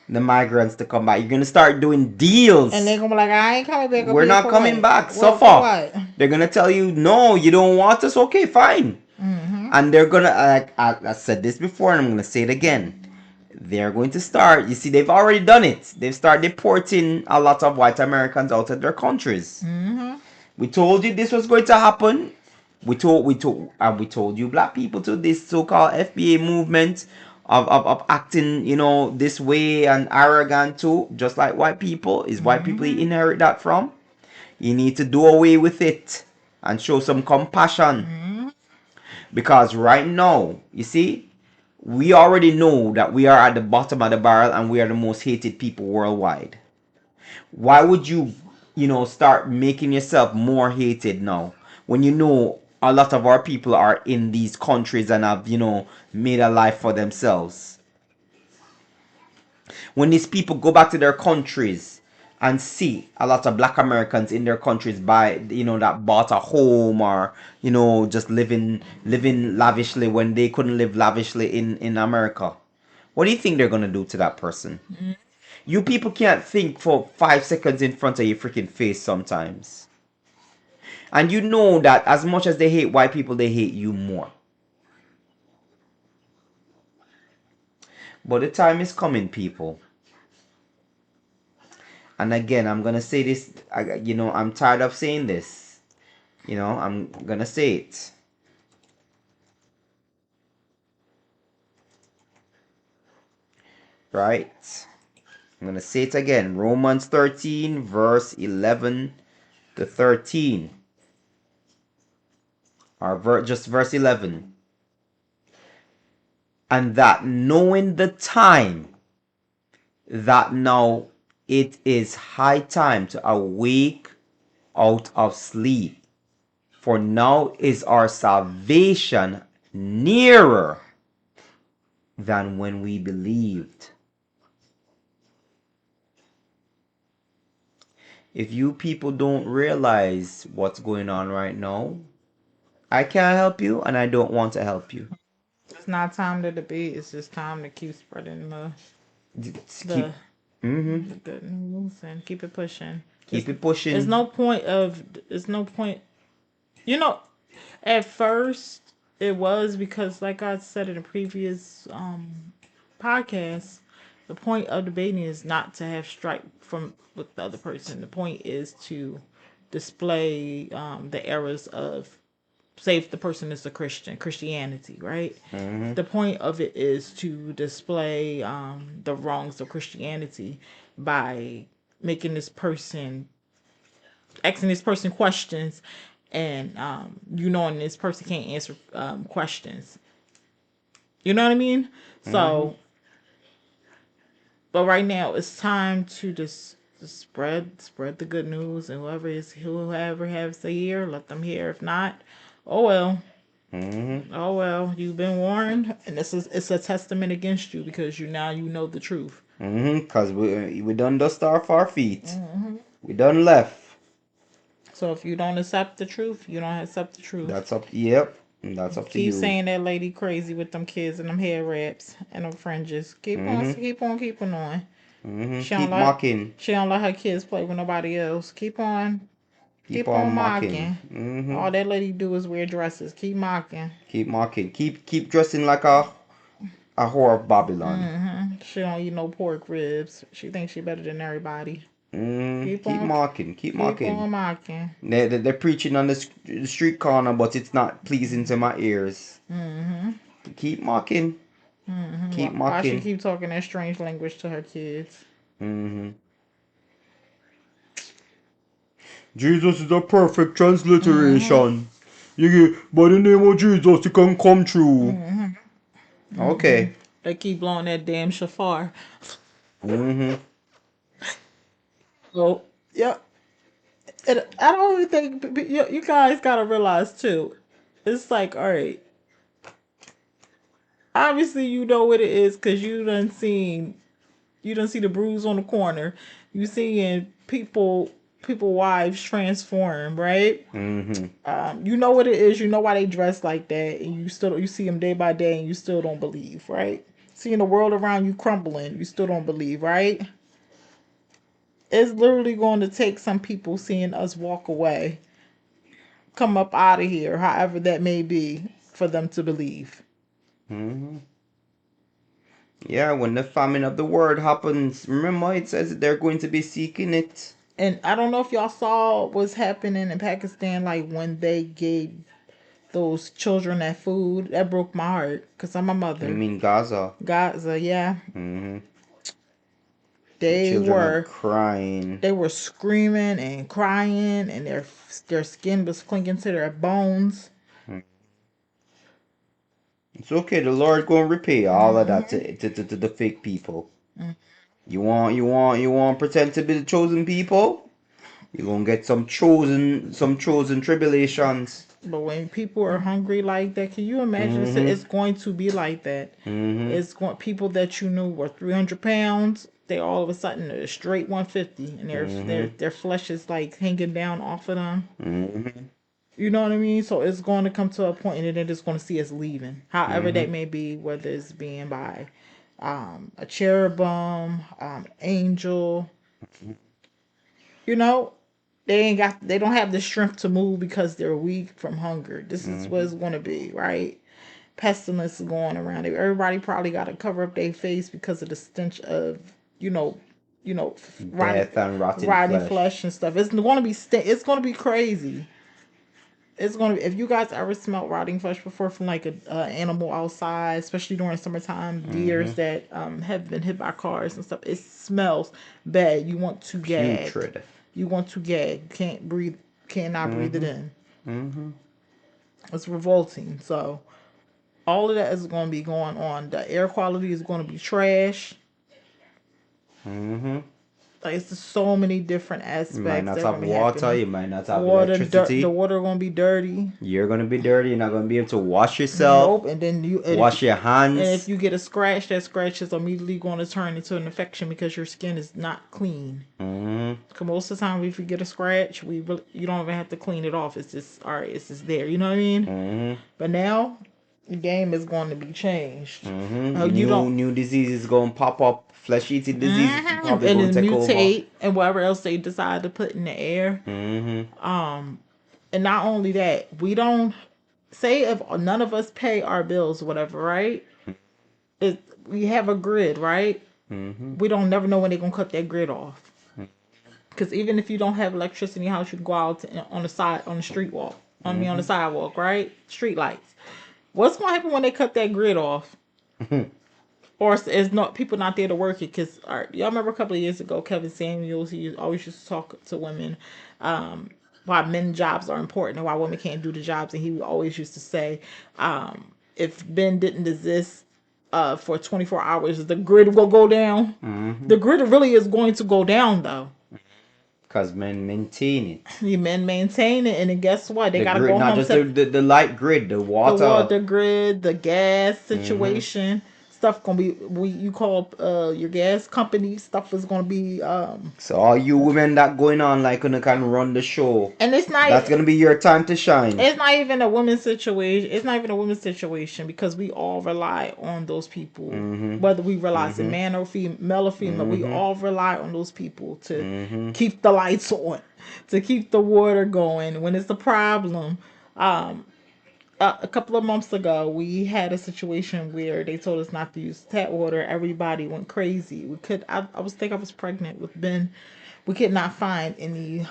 the migrants to come back. You're gonna start doing deals.
And they're gonna be like, I ain't coming back.
We're not coming back. Suffer. They're gonna tell you, no, you don't want us. Okay, fine. And they're gonna, I said this before, and I'm gonna say it again. they're going to start. You see, they've already done it. They've started deporting a lot of white Americans out of their countries. We told you this was going to happen. We told you black people to this so-called FBA movement of acting, this way and arrogant too, just like white people. Is white people you inherit that from? You need to do away with it and show some compassion. Because right now, you see, we already know that we are at the bottom of the barrel and we are the most hated people worldwide. Why would start making yourself more hated now when you know a lot of our people are in these countries and have, made a life for themselves? When these people go back to their countries and see a lot of black Americans in their countries that bought a home or, just living lavishly when they couldn't live lavishly in America. What do you think they're gonna do to that person? You people can't think for 5 seconds in front of your freaking face sometimes. And you know that as much as they hate white people, they hate you more. But the time is coming, people. And again, I'm gonna say this. I'm tired of saying this. I'm gonna say it. Right? I'm gonna say it again. Romans 13, verse 11 to 13. Or just verse 11. And that knowing the time, that now it is high time to awake out of sleep. For now is our salvation nearer than when we believed. If you people don't realize what's going on right now, I can't help you and I don't want to help you.
It's not time to debate. It's just time to keep spreading
Just keep
the
mm-hmm.
the good news and keep it pushing.
Keep it pushing.
There's no point of. There's no point. You know, at first it was because, like I said in a previous podcast, the point of debating is not to have strife from with the other person. The point is to display the errors of, say, if the person is a Christianity, right? The point of it is to display the wrongs of Christianity by making this person, asking this person questions, and knowing this person can't answer questions. You know what I mean? So, but right now it's time to just spread the good news, and whoever has to hear, let them hear. If not, oh well. Oh well, you've been warned, and it's a testament against you because you know the truth.
Cause we done dust off our feet. We done left.
So if you don't accept the truth, you don't accept the truth.
That's up. Yep. That's up to
Keep
you.
saying that lady crazy with them kids and them hair wraps and them fringes. Keep on, keeping on. She
Keep
don't let
mocking.
she don't let her kids play with nobody else.
Keep
Keep
on
on
mocking.
mocking. All that lady do is wear dresses. Keep mocking.
Keep mocking. Keep dressing like a whore of Babylon.
She don't eat no pork ribs. She thinks she better than everybody.
Keep mocking. Keep
Keep
mocking.
on mocking.
They're preaching on the street corner, but it's not pleasing to my ears. Keep mocking. Keep
Why she
mocking.
keep talking that strange language to her kids?
Jesus is a perfect transliteration. You get, by the name of Jesus, you can come true. Okay.
They keep blowing that damn shofar. So, yeah. And I don't even think you guys gotta realize too. It's like, all right. Obviously, you know what it is because you done see the bruise on the corner. You seeing people wives transform, right? You know what it is. You know why they dress like that, and you see them day by day, and you still don't believe, right? Seeing the world around you crumbling, you still don't believe, right? It's literally going to take some people seeing us walk away, come up out of here, however that may be, for them to believe.
Yeah, when the famine of the world happens, remember it says that they're going to be seeking it.
And I don't know if y'all saw what's happening in Pakistan, like when they gave those children that food. That broke my heart because I'm a
I
mother.
mean, Gaza.
Gaza, yeah,
Hmm. The
they
children are
were
crying.
they were screaming and crying, and their skin was clinging to their bones.
It's okay. The Lord gonna repay all of that to the fake people. You want pretend to be the chosen people? You're gonna get some chosen tribulations.
But when people are hungry like that, can you imagine? It's
Mm-hmm.
going to be like that.
Mm-hmm.
It's going people that you knew were 300 pounds. They all of a sudden are straight 150, and
Mm-hmm.
their flesh is like hanging down off of them.
Mm-hmm.
You know what I mean? So it's going to come to a point, and then they're just going to see us leaving, however
Mm-hmm.
that may be, whether it's being by a cherubim, angel. You know, they don't have the strength to move because they're weak from hunger. This is what
Mm-hmm.
it's going to be, right? Pestilence is going around. Everybody probably got to cover up their face because of the stench of you know, rotting,
Death and rotting
rotting
flesh.
flesh and stuff. It's going to be it's going to be crazy. It's going to be, if you guys ever smelled rotting flesh before from like a animal outside, especially during summertime,
Mm-hmm.
deers that have been hit by cars and stuff, it smells bad. You want to gag.
Putrid.
You want to gag. Can't breathe. Cannot breathe it
Mm-hmm.
in.
Mm-hmm.
It's revolting. So all of that is going to be going on. The air quality is going to be trash.
Mm-hmm.
Like it's just so many different
You might
aspects
not
that are
have
going to be
water.
happening.
You might not have
The
electricity.
water going to be dirty.
You're gonna be dirty. You're not gonna be able to wash yourself.
Nope. And then
Wash your
and if
hands.
you get a scratch, that scratch is immediately going to turn into an infection because your skin is not clean.
Mm-hmm.
Cause most of the time, if you get a scratch, you don't even have to clean it off. It's just all right. It's just there. You know what I mean?
Mm-hmm.
But now, the game is going to be changed.
Mm-hmm.
You don't.
New diseases gonna pop up. Flesh eating disease
And
probably
then
gonna take over.
mutate and whatever else they decide to put in the air.
Mm-hmm.
And not only that, we don't say if none of us pay our bills, whatever, right? It We have a grid, right?
Mm-hmm.
We don't never know when they're gonna cut that grid off. Because even if you don't have electricity in your house, you can go out on the side on the street walk. On the
Mm-hmm.
sidewalk, right? Street lights. What's gonna happen when they cut that grid off? Or is not people not there to work it? Because y'all remember a couple of years ago, Kevin Samuels, he always used to talk to women, why men jobs are important and why women can't do the jobs, and he always used to say, if men didn't exist for 24 hours, the grid will go down.
Mm-hmm.
The grid really is going to go down though.
Cause men maintain it.
The men maintain it, and then guess what? They
The
gotta
grid,
go
not
home
just
to
the light grid, the
the
water.
water grid, the gas
Mm-hmm.
situation. Stuff gonna be you call your gas company. Stuff is gonna be
So all you women that going on like gonna can run the show,
and
that's gonna be your time to shine.
it's not even a women's situation. It's not even a women's situation because we all rely on those people.
Mm-hmm.
Whether we realize a
Mm-hmm.
man or male or female, we
Mm-hmm.
all rely on those people to
Mm-hmm.
keep the lights on, to keep the water going when it's a problem. A couple of months ago, we had a situation where they told us not to use tap water. Everybody went crazy. We could. I was think I was pregnant with Ben. We could not find any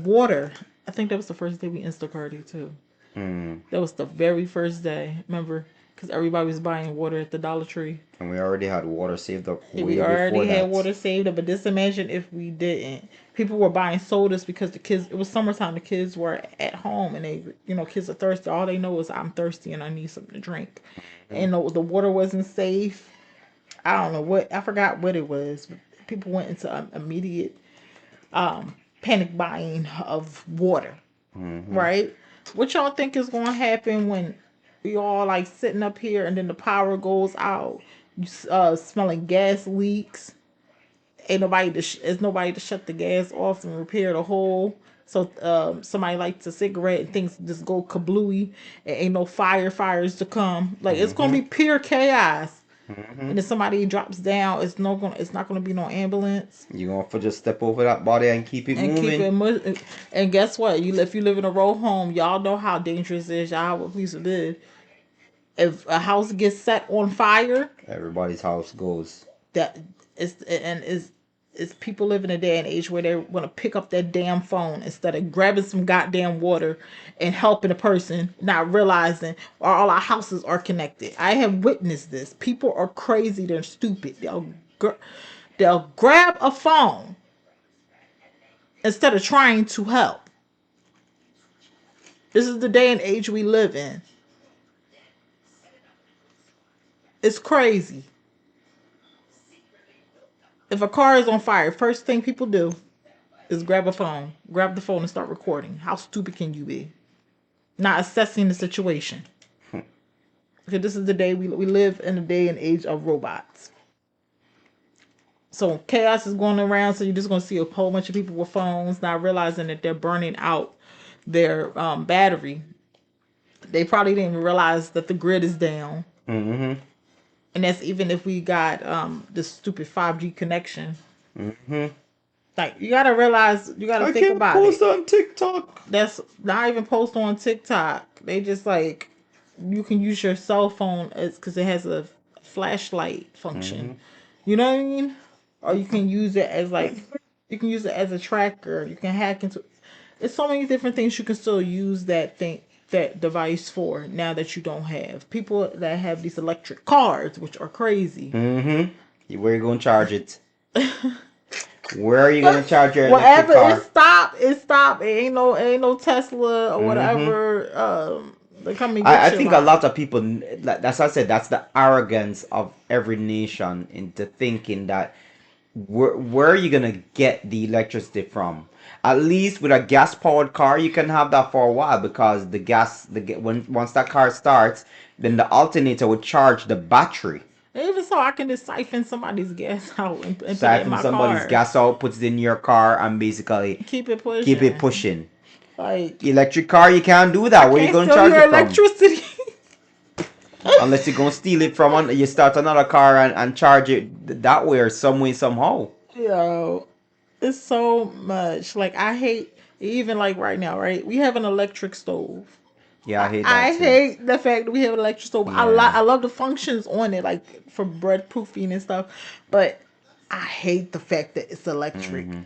water. I think that was the first day we Instacarted too.
Mm.
That was the very first day. Remember, because everybody was buying water at the Dollar Tree.
And we already had water saved up
We
way before
already had
that.
water saved up, but just imagine if we didn't. People were buying sodas because the kids. It was summertime. The kids were at home, and kids are thirsty. All they know is I'm thirsty and I need something to drink. And the water wasn't safe. I don't know what. I forgot what it was. But people went into immediate panic buying of water.
Mm-hmm.
Right? What y'all think is going to happen when we all like sitting up here and then the power goes out? You smelling gas leaks. There's nobody to shut the gas off and repair the hole. So somebody lights a cigarette and things just go kablooey and ain't no firefighters to come. Like it's gonna
Mm-hmm.
be pure chaos.
Mm-hmm.
And if somebody drops down, it's not gonna be no ambulance.
You gonna have to just step over that body and keep it
And keep
moving.
it and guess what? If you live in a row home, y'all know how dangerous it is. Y'all what police did. If a house gets set on fire,
Everybody's house goes.
that is people live in a day and age where they want to pick up that damn phone instead of grabbing some goddamn water and helping a person, not realizing all our houses are connected. I have witnessed this. People are crazy. They're stupid. They'll grab a phone instead of trying to help. This is the day and age we live in. It's crazy. If a car is on fire, first thing people do is grab a phone, grab the phone and start recording. How stupid can you be? Not assessing the situation. Okay, this is the day we live in a day and age of robots. So chaos is going around, so you're just going to see a whole bunch of people with phones not realizing that they're burning out their battery. They probably didn't even realize that the grid is down.
Mm-hmm.
And that's even if we got this stupid 5G connection.
Mm-hmm.
Like, you gotta realize, you gotta
I
think
can't
about
post
it.
on TikTok.
That's not even post on TikTok. They just like, you can use your cell phone as because it has a flashlight function.
Mm-hmm.
You know what I mean? Or you can use it as like, you can use it as a tracker. You can hack into. It's so many different things you can still use that device for now that you don't have. People that have these electric cars, which are crazy.
Mm-hmm. Where you gonna charge it? Where are you gonna charge your electric
Whatever, it
car?
stopped. It stopped. It ain't no Tesla or
Mm-hmm.
whatever. They come and
I
get you
think a
line.
lot of people, that's what I said, that's the arrogance of every nation into thinking that where are you gonna get the electricity from? At least with a gas powered car, you can have that for a while because when once that car starts, then the alternator would charge the battery.
Even so, I can just siphon somebody's gas out and put it in
Siphon
my
somebody's
car.
gas out, puts it in your car, and basically
Keep it
keep it
pushing.
pushing.
Like,
Electric car, you can't do
I
that. Where you
can't
gonna
steal
charge
your
it from?
electricity.
Unless you're gonna steal it from you start another car and charge it that way or some way somehow.
Yo, it's so much. Like, I hate, even like right now, right? We have an electric stove.
Yeah, I hate
I
that too.
hate the fact that we have an electric stove.
Yeah.
I love the functions on it, like for bread proofing and stuff. But I hate the fact that it's electric
Mm-hmm.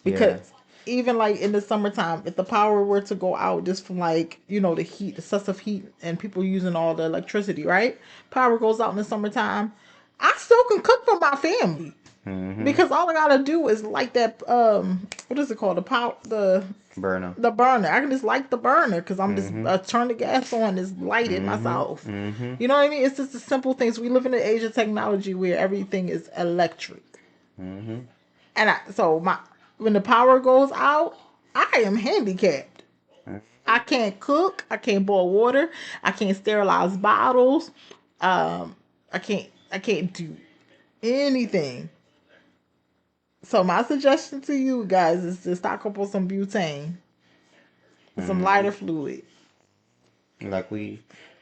because
Yeah.
even like in the summertime, if the power were to go out just from like the heat, the excessive heat, and people using all the electricity, right? Power goes out in the summertime. I still can cook for my family
Mm-hmm.
because all I gotta do is light that what is it called, the power,
Burner.
the burner. I can just light the burner because I'm just
Mm-hmm.
turn the gas on, just light it
Mm-hmm.
myself.
Mm-hmm.
You know what I mean? It's just the simple things. We live in an age of technology where everything is electric,
Mm-hmm.
and so when the power goes out, I am handicapped. I can't cook. I can't boil water. I can't sterilize bottles. Um, I can't do anything. So my suggestion to you guys is to stock up on some butane, some
Mm-hmm.
lighter fluid.
Like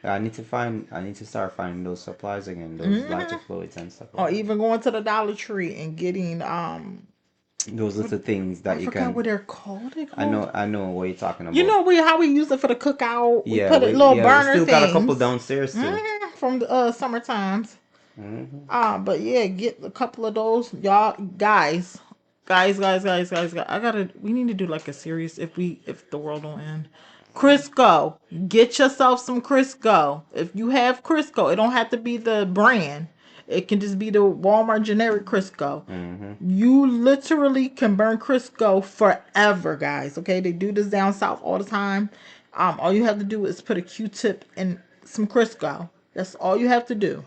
I need to start finding those supplies again, those lighter
Hmm.
fluids and stuff like
Or
that.
even going to the Dollar Tree and getting
Those
what,
little things
I
that you
forgot
can.
what they're called. They called.
I know what you're talking
You
about.
know how we use it for the cookout. We
Yeah,
put it little
we
burner
still got a couple
things.
downstairs too.
From the summer times.
Mm-hmm.
But yeah, get a couple of those, y'all guys. Guys. I gotta. We need to do like a series if the world don't end. Crisco, get yourself some Crisco. If you have Crisco, it don't have to be the brand. It can just be the Walmart generic Crisco.
Mm-hmm.
You literally can burn Crisco forever, guys. Okay, they do this down south all the time. All you have to do is put a Q-tip in some Crisco. That's all you have to do,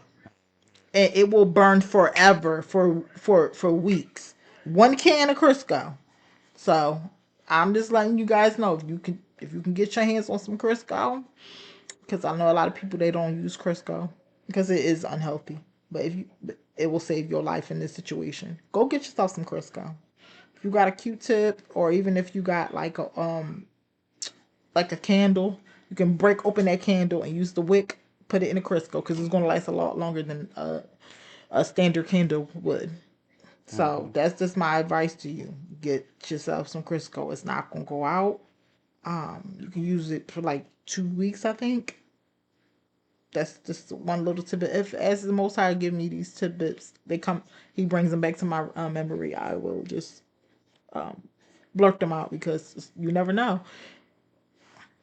and it will burn forever for weeks. One can of Crisco. So I'm just letting you guys know if you can get your hands on some Crisco, because I know a lot of people they don't use Crisco because it is unhealthy. But it will save your life in this situation. Go get yourself some Crisco. If you got a Q-tip, or even if you got like a candle, you can break open that candle and use the wick, put it in a Crisco because it's gonna last a lot longer than a standard candle would. So
Mm-hmm.
that's just my advice to you. Get yourself some Crisco. It's not gonna go out. You can use it for like 2 weeks, I think. That's just one little tidbit. If as the Most High give me these tidbits, He brings them back to my memory. I will just blurt them out because you never know.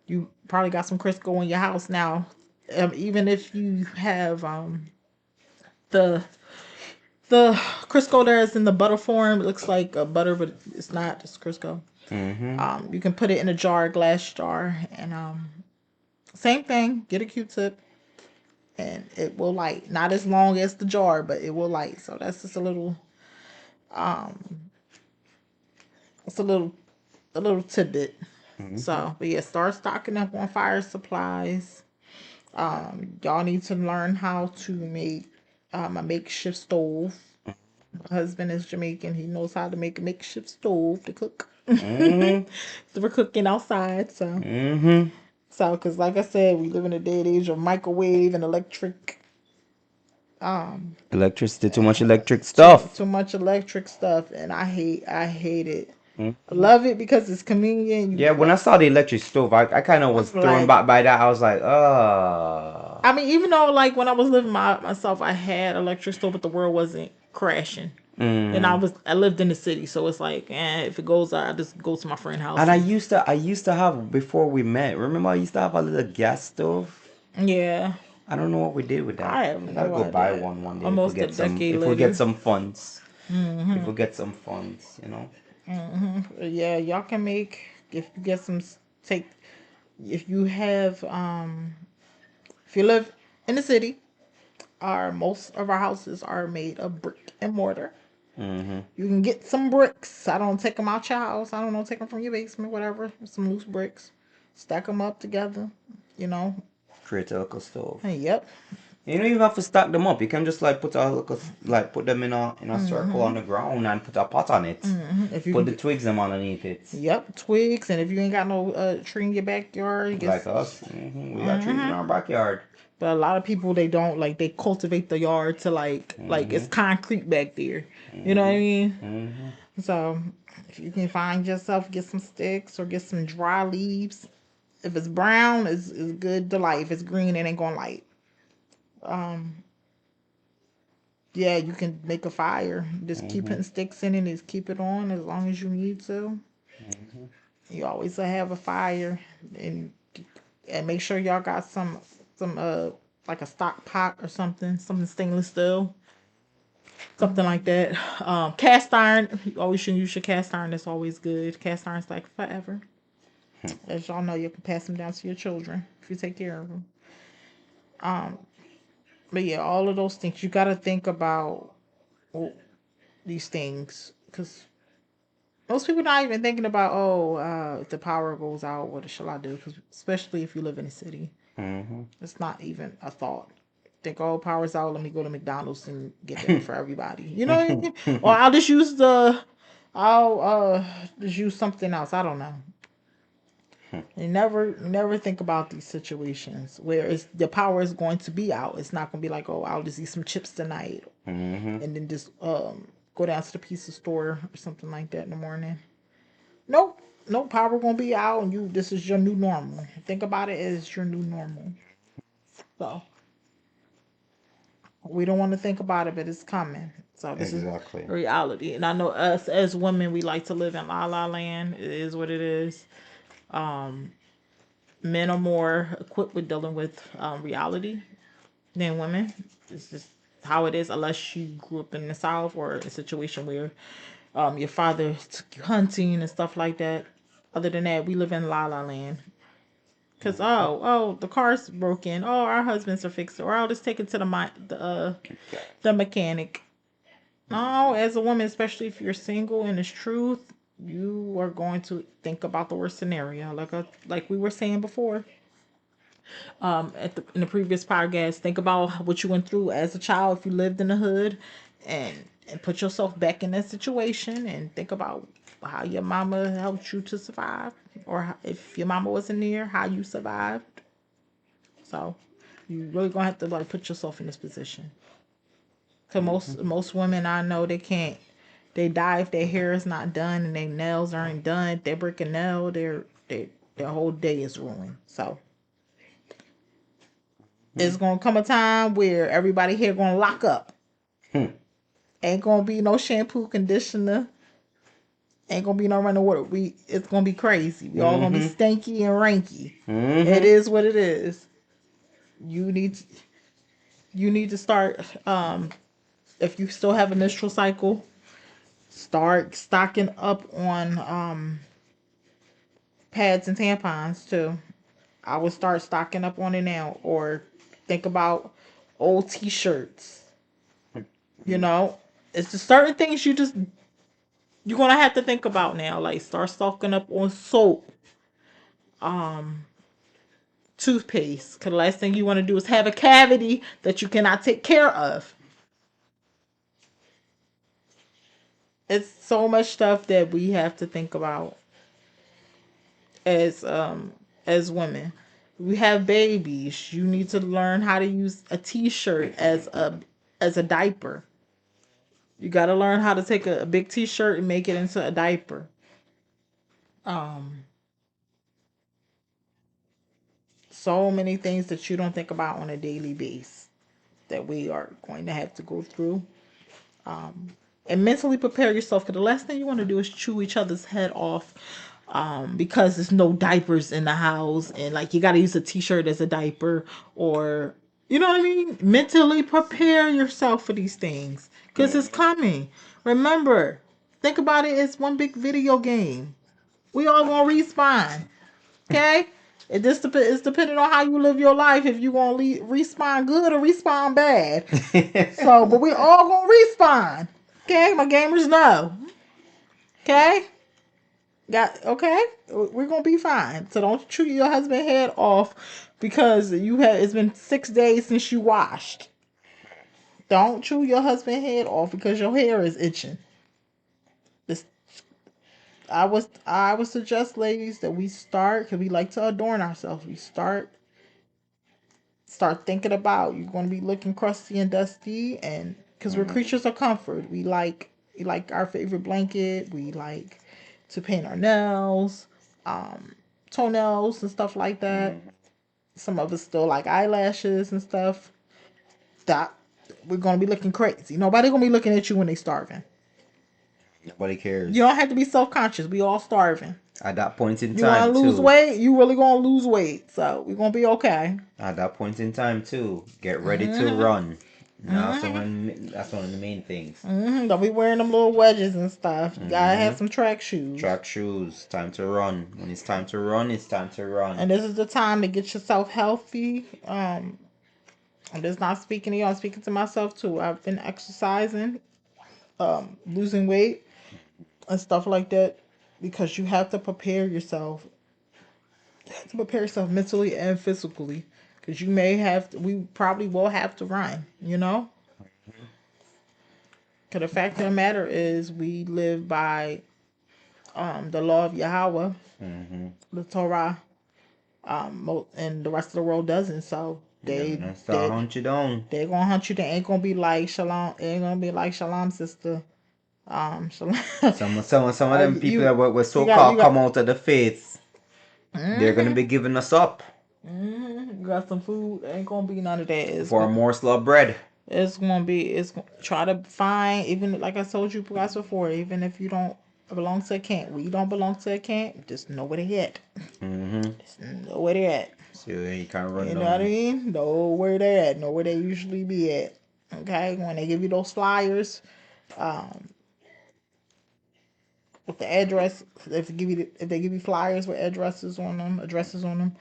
You probably got some Crisco in your house now. Even if you have the the Crisco that is in the butter form, it looks like a butter, but it's not. It's Crisco.
Mm-hmm.
You can put it in a jar, glass jar, and same thing. Get a Q-tip, and it will light. Not as long as the jar, but it will light. So that's just it's a little tidbit.
Mm-hmm.
So, but yeah, start stocking up on fire supplies. Y'all need to learn how to make a makeshift stove. My husband is Jamaican. He knows how to make a makeshift stove to cook.
Mm-hmm.
So we're cooking outside. So,
Mm-hmm.
because like I said, we live in a day and age of microwave and electric.
Electricity, too much electric
Too
stuff.
too much electric stuff, and I hate it. I
Mm-hmm.
love it because it's convenient. You
Yeah, when I saw the electric stove, I kind of was
I'm
thrown
like,
back by that. I was like,
I mean, even though like when I was living myself, I had electric stove, but the world wasn't crashing. And
mm.
I lived in the city, so it's like, if it goes out, I just go to my friend's house
And
and
I used to have before we met. Remember, I used to have a little gas stove.
yeah,
I don't know what we did with that.
I have
I gotta
no
go buy
idea.
one day if we
Almost a
get some
decade later.
funds. If we get some funds, you know.
Yeah, y'all can make if you get some take if you have if you live in the city, our most of our houses are made of brick and mortar.
Mm-hmm.
You can get some bricks. I don't take them out your house. I don't know, take them from your basement, whatever. Some loose bricks. Stack them up together. You know.
Create a local stove.
Hey, yep.
You don't even have to stack them up. You can just like put a local, like put them in a circle on the ground and put a pot on it.
If you
Put
can
the
get,
twigs them underneath it.
yep, twigs. And if you ain't got no tree in your backyard,
Like
guess.
us. We got trees in our backyard.
But a lot of people they don't like they cultivate the yard to like it's
Mm-hmm.
concrete back there. You know what I
Mm-hmm.
mean?
Mm-hmm.
So if you can find yourself, get some sticks or get some dry leaves. If it's brown, it's good to light. If it's green, it ain't gonna light. Um, yeah, you can make a fire. Just keep
Mm-hmm.
putting sticks in it. Just keep it on as long as you need to.
Mm-hmm.
You always have a fire, and make sure y'all got some like a stock pot or something stainless steel, something like that. Cast iron. You always should use your cast iron. That's always good. Cast iron's like forever. As y'all know, you can pass them down to your children if you take care of them. But yeah, all of those things you got to think about these things because most people not even thinking about if the power goes out, what shall I do? Because especially if you live in a city,
Mm-hmm.
it's not even a thought. Think, oh, power's out. Let me go to McDonald's and get dinner for everybody. You know what I mean? Or I'll just use something else. I don't know. You never think about these situations where it's the power is going to be out. It's not going to be like, oh, I'll just eat some chips tonight,
Mm-hmm.
and then just go down to the pizza store or something like that in the morning. Nope, no power gonna be out, and you this is your new normal. Think about it as your new normal. So we don't want to think about it, but it's coming. So this is
Exactly.
reality, and I know us as women, we like to live in la la land. It is what it is. Men are more equipped with dealing with reality than women. It's just how it is, unless you grew up in the South or a situation where your father took you hunting and stuff like that. Other than that, we live in la la land. Cause the car's broken. Oh, our husbands are fixed it. Or I'll just take it to
Okay.
the mechanic. No, as a woman, especially if you're single and it's truth, you are going to think about the worst scenario. Like we were saying before, in the previous podcast, think about what you went through as a child if you lived in the hood, and put yourself back in that situation and think about how your mama helped you to survive, or if your mama wasn't there, how you survived. So you really gonna have to like put yourself in this position. Cause
Mm-hmm.
most women I know they can't. They die if their hair is not done and their nails aren't done. If they break a nail, their whole day is ruined. So It's gonna come a time where everybody here gonna lock up. Ain't gonna be no shampoo, conditioner. Ain't gonna be no running water. It's gonna be crazy. We all gonna be stanky and ranky. It is what it is. You need to, you need to start. If you still have a menstrual cycle, start stocking up on pads and tampons too. I would start stocking up on it now, or think about old T-shirts. You know, it's just certain things you're gonna have to think about now. Like start stocking up on soap, um, toothpaste. Cause the last thing you want to do is have a cavity that you cannot take care of. It's so much stuff that we have to think about as as women. We have babies. You need to learn how to use a t-shirt as a diaper. You got to learn how to take a big t-shirt and make it into a diaper. Um so many things that you don't think about on a daily basis that we are going to have to go through. Um and mentally prepare yourself, because the last thing you want to do is chew each other's head off, because there's no diapers in the house and like you got to use a t-shirt as a diaper, or you know what I mean. Mentally prepare yourself for these things because it's coming. Remember, think about it as one big video game. We all gonna respawn. Okay. It's depending on how you live your life, if you gonna respawn good or respawn bad. So but we all gonna respawn. Okay, my gamers know. Okay. Got okay. We're gonna be fine. So don't chew your husband head off because you have. It's been 6 days since you washed. Don't chew your husband head off because your hair is itching. This I would suggest, ladies, that we start, because we like to adorn ourselves. We start thinking about, you're going to be looking crusty and dusty, and because we're creatures of comfort, we like our favorite blanket. We like to paint our nails, um, toenails and stuff like that. Some of us still like eyelashes and stuff. That we're gonna be looking crazy. Nobody gonna be looking at you when they starving.
Nobody cares.
You don't have to be self conscious. We all starving.
At that point in
You want
time,
to lose
too.
weight? You really gonna lose weight. So we're gonna be okay.
At that point in time, too. Get ready to
Mm-hmm.
run.
Mm-hmm.
That's one of the main things.
Mm-hmm. Don't be wearing them little wedges and stuff. You gotta have some track shoes.
Track shoes. Time to run. When it's time to run, it's time to run.
And this is the time to get yourself healthy. I'm just not speaking to you. I'm speaking to myself too. I've been exercising, losing weight and stuff like that, because you have to prepare yourself. You have to prepare yourself mentally and physically, because we probably will have to run. You know. Because the fact of the matter is, we live by the law of Yahweh, the Torah, and the rest of the world doesn't. So
Gonna start hunt you down.
they're gonna hunt you. They ain't gonna be like Shalom. It ain't gonna be like Shalom, sister. Shalom.
Some of them people that were so
you got
called come out of the faith, they're gonna be giving us up
you got some food. Ain't gonna be none of that.
for a morsel of bread.
It's gonna be. Try to find, even like I told you guys before. Even if you don't belong to a camp, we don't belong to a camp. Just know where they at. Just know where they at.
So you can't run
You
down.
know what I mean? Know where they at. Know where they usually be at. Okay, when they give you those flyers, um, with the address, if they give you flyers with addresses on them,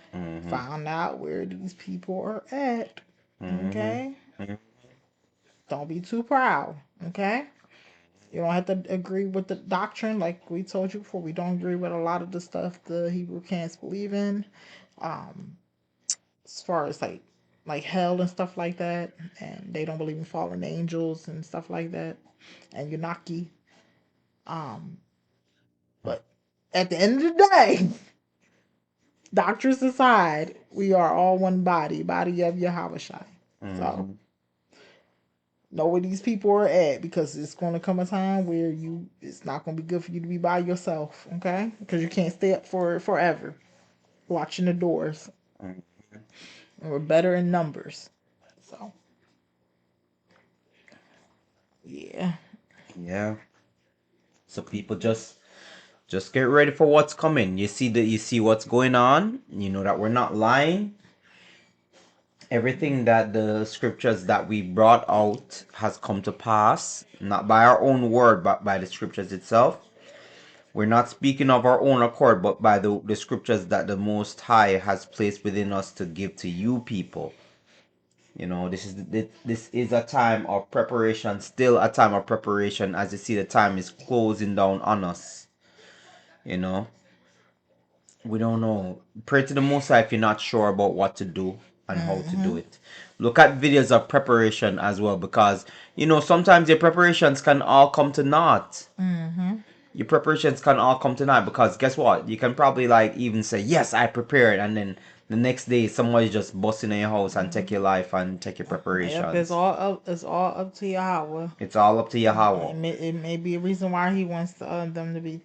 find out where these people are at. Okay, don't be too proud. Okay, you don't have to agree with the doctrine, like we told you before. We don't agree with a lot of the stuff the Hebrew camps believe in, um, as far as like hell and stuff like that, and they don't believe in fallen angels and stuff like that, and Yunaki. Um, but at the end of the day, doctors aside, we are all one body of Yahweh Shai. So know where these people are at, because it's going to come a time where it's not going to be good for you to be by yourself, okay? Because you can't stay up for forever watching the doors. And we're better in numbers. So yeah.
Yeah. So people just get ready for what's coming. You see what's going on. You know that we're not lying. Everything that the scriptures that we brought out has come to pass, not by our own word, but by the scriptures itself. We're not speaking of our own accord, but by the scriptures that the Most High has placed within us to give to you people. You know, this is a time of preparation, still a time of preparation. As you see, the time is closing down on us. You know, we don't know. Pray to the Most High if you're not sure about what to do and how to do it. Look at videos of preparation as well, because you know sometimes your preparations can all come to naught. Your preparations can all come to naught, because guess what? You can probably like even say yes, I prepared, and then the next day somebody just bust in your house and take your life and take your
Yep,
preparations.
it's all up to Yahweh.
It's all up to Yahweh.
It may be a reason why he wants them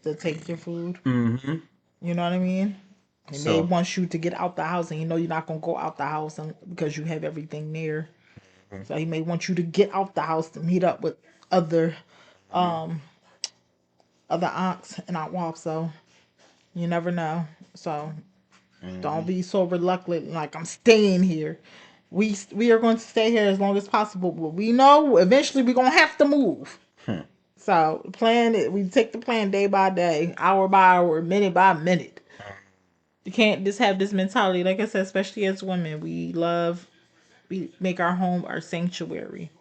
to take your food.
Mm-hmm.
You know what I mean? He may
So
want you to get out the house, and you know you're not gonna go out the house because you have everything there. So he may want you to get out the house to meet up with other other aunts and aunt Wop. So you never know. So don't be so reluctant. Like I'm staying here. We are going to stay here as long as possible, but we know eventually we're gonna have to move. So plan it. We take the plan day by day, hour by hour, minute by minute. You can't just have this mentality. Like I said, especially as women, we make our home our sanctuary.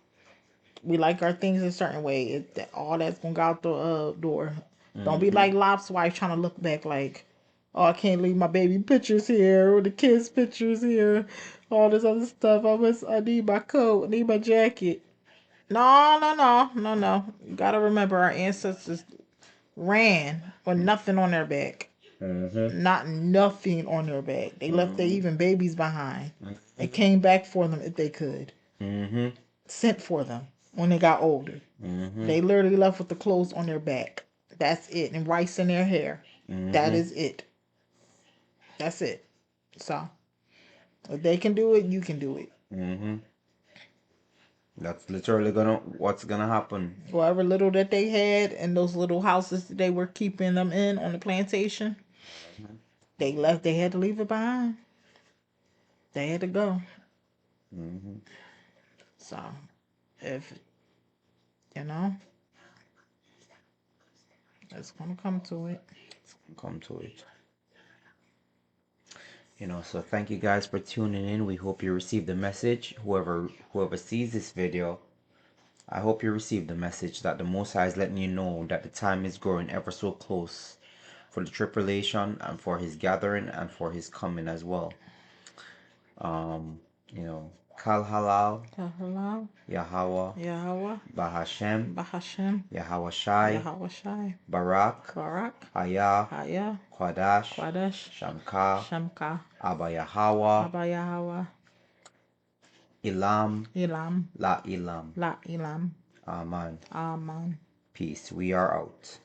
We like our things a certain way. All that's gonna go out the door. Don't be like Lop's wife trying to look back like, oh, I can't leave my baby pictures here or the kids' pictures here, all this other stuff. I need my coat. I need my jacket. No, no, no, no, no. You gotta remember our ancestors ran with nothing on their back. Not nothing on their back. They left their even babies behind. They came back for them if they could.
mm-hmm.
Sent for them when they got older. They literally left with the clothes on their back. That's it. And rice in their hair. That is it. That's it. So if they can do it, you can do it.
Mm-hmm. That's literally what's gonna happen.
Whatever little that they had in those little houses that they were keeping them in on the plantation, they had to leave it behind. They had to go. So if you know, it's gonna come to it.
Come to it. You know, so thank you guys for tuning in. We hope you received the message. Whoever sees this video, I hope you received the message that the Most High is letting you know that the time is growing ever so close for the tribulation and for his gathering and for his coming as well. You know, Kal Halal,
Hello,
Yahweh,
Yahweh,
Bahashem,
Bahashem,
Yahweh Shai,
Yahweh Shai,
Barak,
Barak,
Haya,
Haya,
Kwadash,
Quadash,
Shamka,
Shamka,
Abba Yahweh,
Abba Yahweh,
Ilam,
Elam,
La Ilam.
La Elam,
Amen.
Aman.
Peace. We are out.